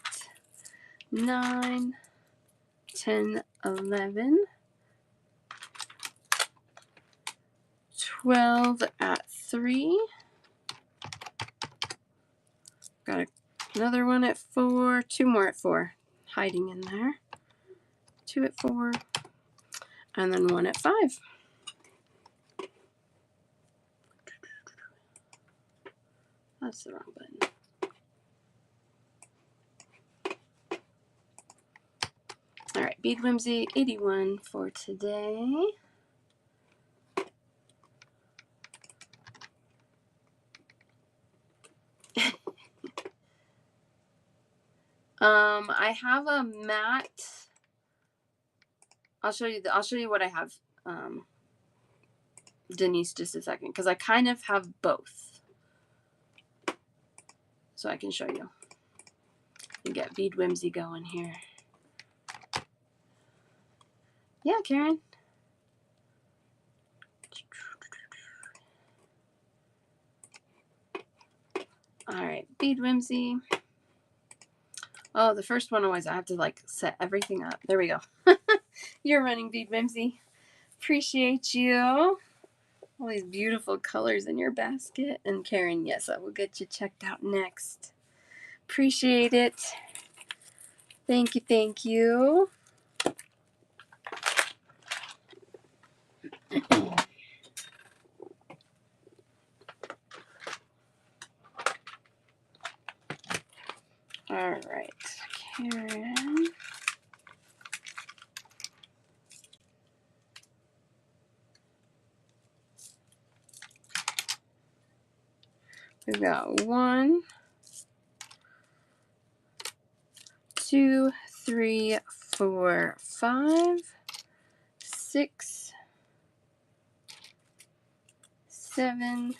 A: 9, 10, 11, 12 at 3. Got another one at 4. 2 more at 4. Hiding in there. 2 at 4. And then 1 at 5. That's the wrong button. All right, Bead Whimsy 81 for today. I have a matte. I'll show you what I have. Denise, just a second, because I kind of have both. So I can show you. And get Bead Whimsy going here. Yeah, Karen. All right, Bead Whimsy. Oh, the first one always, I have to like set everything up. There we go. You're running, Bead Whimsy. Appreciate you. All these beautiful colors in your basket. And Karen, yes, I will get you checked out next. Appreciate it. Thank you, thank you. All right, Karen. We've got 1, 2, 3, 4, 5, 6, 7,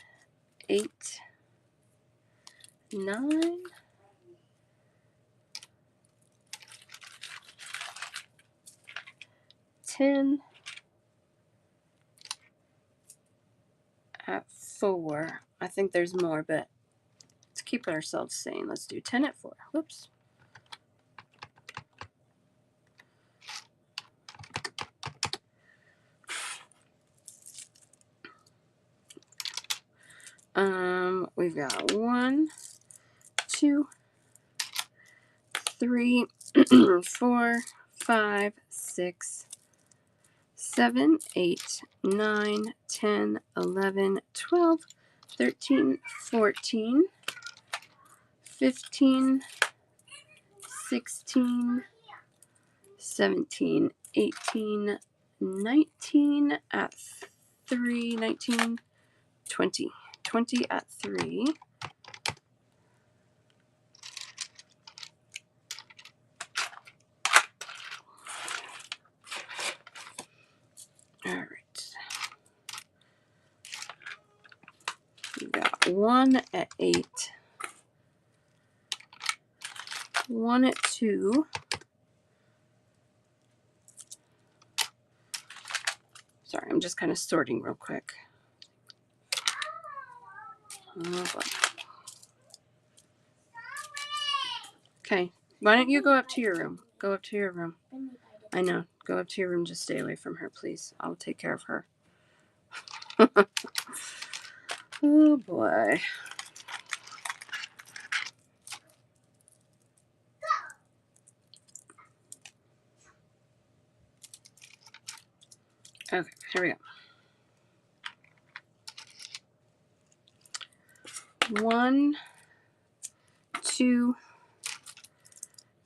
A: 8, 9, 10 at 4. I think there's more, but let's keep ourselves sane. Let's do 10 at 4. Whoops. We've got 1, 2, 3, 4, 5, 6, 7, 8, 9, 10, 11, 12, 13, 14, 15, 16, 17, 18, 19 at 3, 19, 20. 20 at 3. All right. We got 1 at 8. 1 at 2. Sorry, I'm just kind of sorting real quick. Oh, boy. Okay, why don't you go up to your room? Go up to your room. I know. Go up to your room. Just stay away from her, please. I'll take care of her. Oh, boy. Okay, here we go. 1, 2,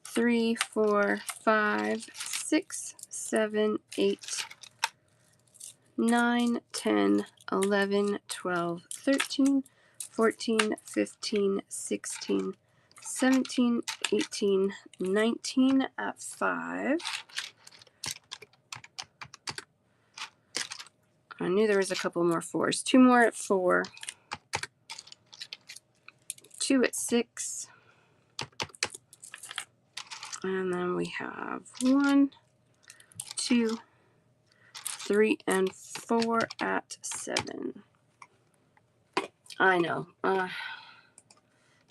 A: 3, 4, 5, 6, 7, 8, 9, 10, 11, 12, 13, 14, 15, 16, 17, 18, 19 at 5. I knew there was a couple more 4s. 2 more at 4. 2 at 6. And then we have 1, 2, 3, and 4 at 7. I know.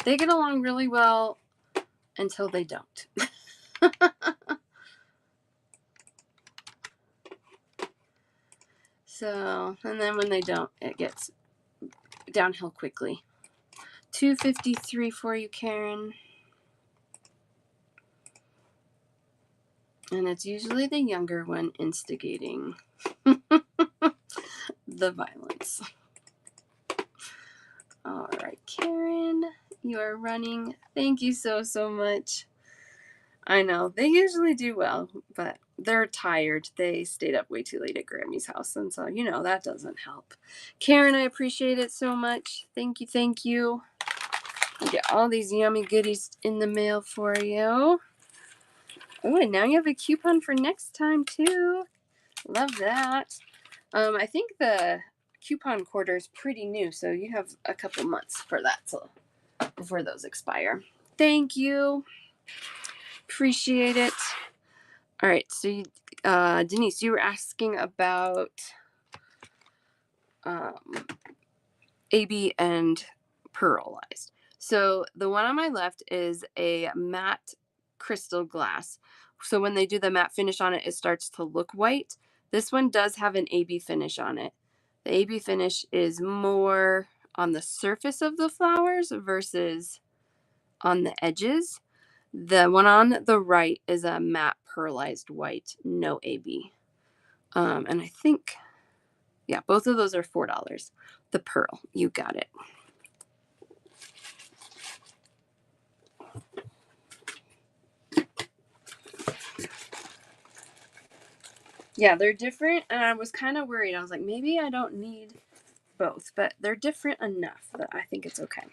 A: They get along really well until they don't. So, and then when they don't, it gets downhill quickly. $2.53 for you, Karen. And it's usually the younger one instigating the violence. All right, Karen, you are running. Thank you so much. I know, they usually do well, but they're tired. They stayed up way too late at Grammy's house, and so, that doesn't help. Karen, I appreciate it so much. Thank you. I get all these yummy goodies in the mail for you. Oh, and now you have a coupon for next time, too. Love that. I think the coupon quarter is pretty new, so you have a couple months for that before those expire. Thank you. Appreciate it. All right, so Denise, you were asking about AB and pearlized. So the one on my left is a matte crystal glass. So when they do the matte finish on it, it starts to look white. This one does have an AB finish on it. The AB finish is more on the surface of the flowers versus on the edges. The one on the right is a matte pearlized white, no AB. And I think, yeah, both of those are $4. The pearl, you got it. Yeah, they're different, and I was kind of worried. I was like, maybe I don't need both, but they're different enough that I think it's okay.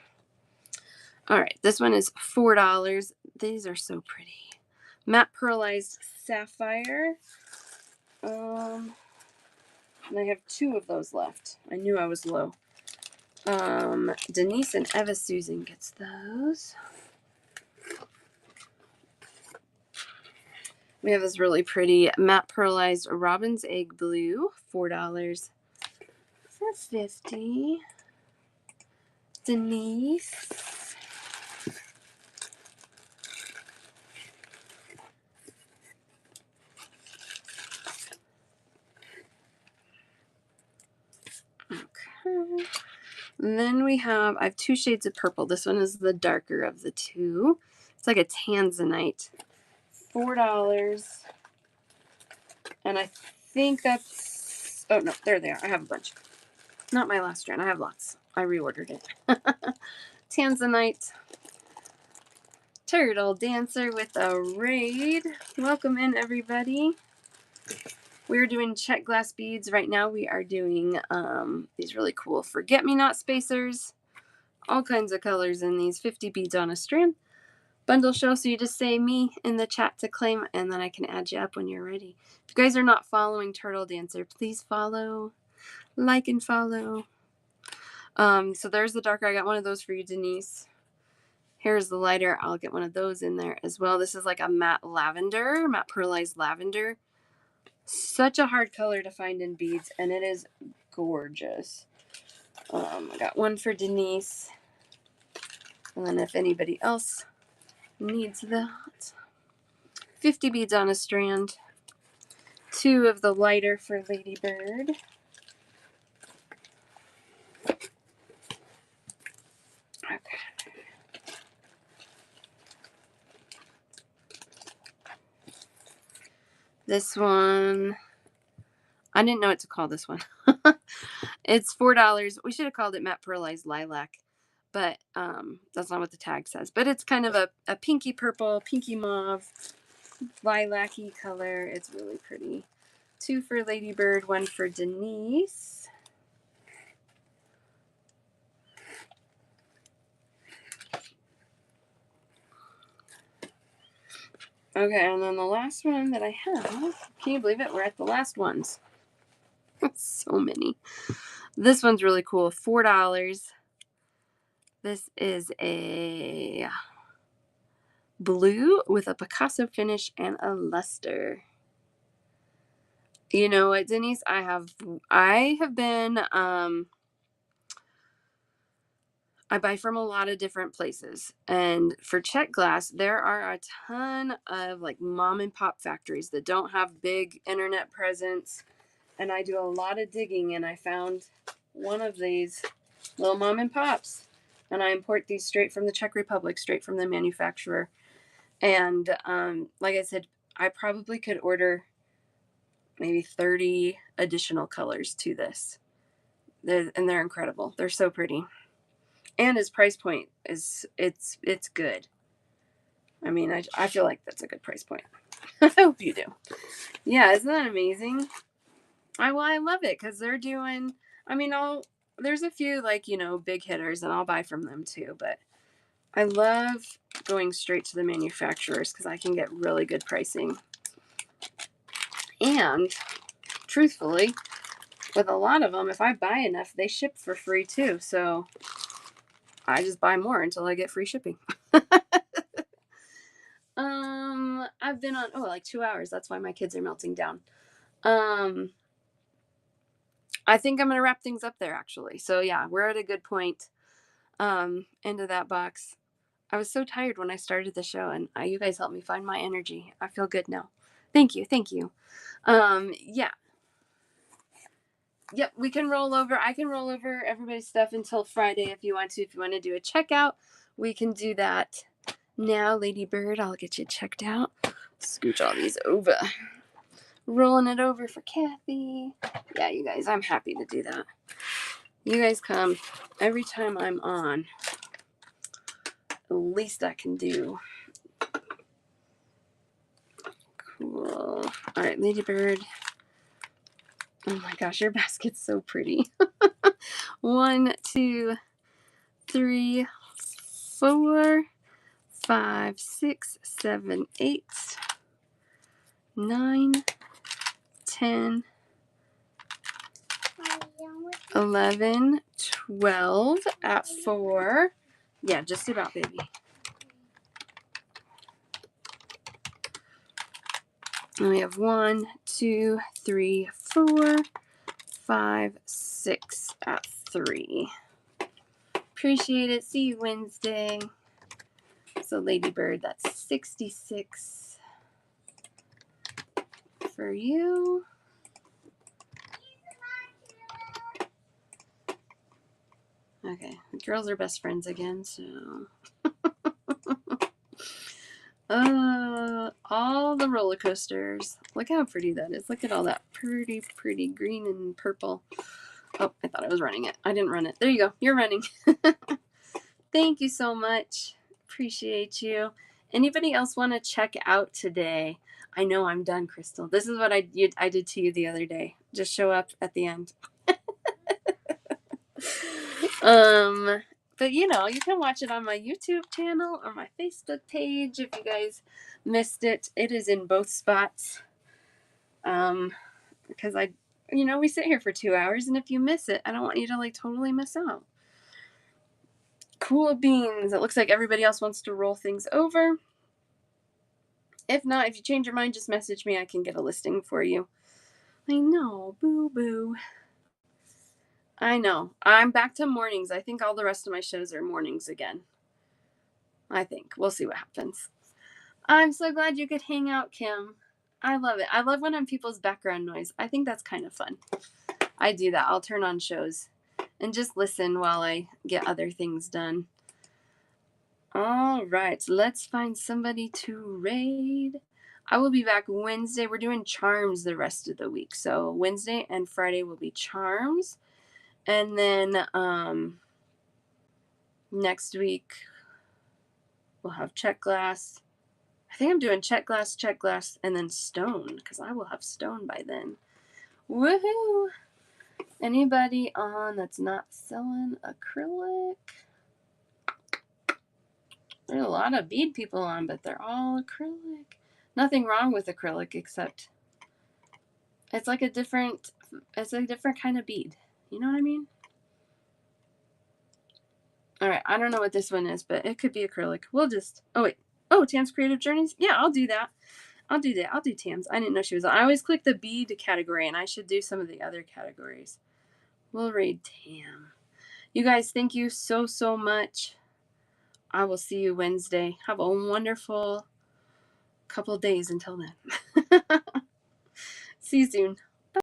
A: All right, this one is $4. These are so pretty. Matte pearlized sapphire. And I have 2 of those left. I knew I was low. Denise and Eva Susan gets those. We have this really pretty matte pearlized robin's egg blue, $4 for 50. Denise. Okay. And then I have 2 shades of purple. This one is the darker of the 2. It's like a tanzanite. $4. And I think that's, oh no, there they are. I have a bunch. Not my last strand. I have lots. I reordered it. Tanzanite. Turtle Dancer with a raid. Welcome in, everybody. We're doing Czech glass beads. Right now we are doing these really cool forget-me-not spacers. All kinds of colors in these. 50 beads on a strand. Bundle show, so you just say me in the chat to claim, and then I can add you up when you're ready. If you guys are not following Turtle Dancer, please follow. Like and follow. So there's the darker. I got one of those for you, Denise. Here's the lighter. I'll get one of those in there as well. This is like a matte lavender, matte pearlized lavender. Such a hard color to find in beads, and it is gorgeous. I got one for Denise. And then if anybody else needs that. 50 beads on a strand. 2 of the lighter for Ladybird. Okay. This one, I didn't know what to call this one. It's $4. We should have called it matte pearlized lilac, but that's not what the tag says. But it's kind of a pinky purple, pinky mauve, lilac-y color. It's really pretty. 2 for Ladybird, 1 for Denise. Okay, and then the last one that I have, can you believe it? We're at the last ones. So many. This one's really cool. $4. This is a blue with a Picasso finish and a luster. You know what, Denise? I have been I buy from a lot of different places, and for Czech glass there are a ton of like mom and pop factories that don't have big internet presence, and I do a lot of digging, and I found one of these little mom and pops, and I import these straight from the Czech Republic, straight from the manufacturer. And like I said, I probably could order maybe 30 additional colors to this. They're incredible. They're so pretty. And his price point is it's good. I mean, I feel like that's a good price point. I hope you do. Yeah, isn't that amazing? I love it because they're doing. I mean, there's a few like big hitters, and I'll buy from them too. But I love going straight to the manufacturers because I can get really good pricing. And truthfully, with a lot of them, if I buy enough, they ship for free too. So I just buy more until I get free shipping. I've been on like 2 hours. That's why my kids are melting down. I think I'm gonna wrap things up there actually. So yeah, we're at a good point. Into that box. I was so tired when I started the show, and you guys helped me find my energy. I feel good now. Thank you. Yeah. Yep, we can roll over. I can roll over everybody's stuff until Friday if you want to. If you want to do a checkout, we can do that now. Lady Bird, I'll get you checked out. Scooch all these over. Rolling it over for Kathy. Yeah, you guys, I'm happy to do that. You guys come every time I'm on. The least I can do. Cool. All right, Lady Bird. Oh my gosh, your basket's so pretty. 1, 2, 3, 4, 5, 6, 7, 8, 9, 10, 11, 12 at 4. Yeah, just about, baby. And we have 1, 2, 3, 4, 5, 6 at 3. Appreciate it. See you Wednesday. So Lady Bird, that's 66 for you. Okay, the girls are best friends again, so. All the roller coasters. Look how pretty that is. Look at all that pretty, pretty green and purple. Oh, I thought I was running it. I didn't run it. There you go. You're running. Thank you so much. Appreciate you. Anybody else want to check out today? I know I'm done, Crystal. This is what I did to you the other day. Just show up at the end. But you can watch it on my YouTube channel or my Facebook page if you guys missed it. It is in both spots. Because we sit here for 2 hours, and if you miss it, I don't want you to totally miss out. Cool beans. It looks like everybody else wants to roll things over. If not, if you change your mind, just message me. I can get a listing for you. I know, boo-boo. I know. I'm back to mornings. I think all the rest of my shows are mornings again. I think. We'll see what happens. I'm so glad you could hang out, Kim. I love it. I love when I'm people's background noise. I think that's kind of fun. I do that. I'll turn on shows and just listen while I get other things done. All right. Let's find somebody to raid. I will be back Wednesday. We're doing charms the rest of the week. So Wednesday and Friday will be charms. And then next week we'll have check glass. I think I'm doing check glass, and then stone, because I will have stone by then. Woohoo! Anybody on that's not selling acrylic? There's a lot of bead people on, but they're all acrylic. Nothing wrong with acrylic, except it's like a different kind of bead. You know what I mean? All right, I don't know what this one is, but it could be acrylic. We'll just, Tam's Creative Journeys? Yeah, I'll do that. I'll do Tam's. I didn't know she was on. I always click the bead category, and I should do some of the other categories. We'll raid Tam. You guys, thank you so, so much. I will see you Wednesday. Have a wonderful couple days until then. See you soon.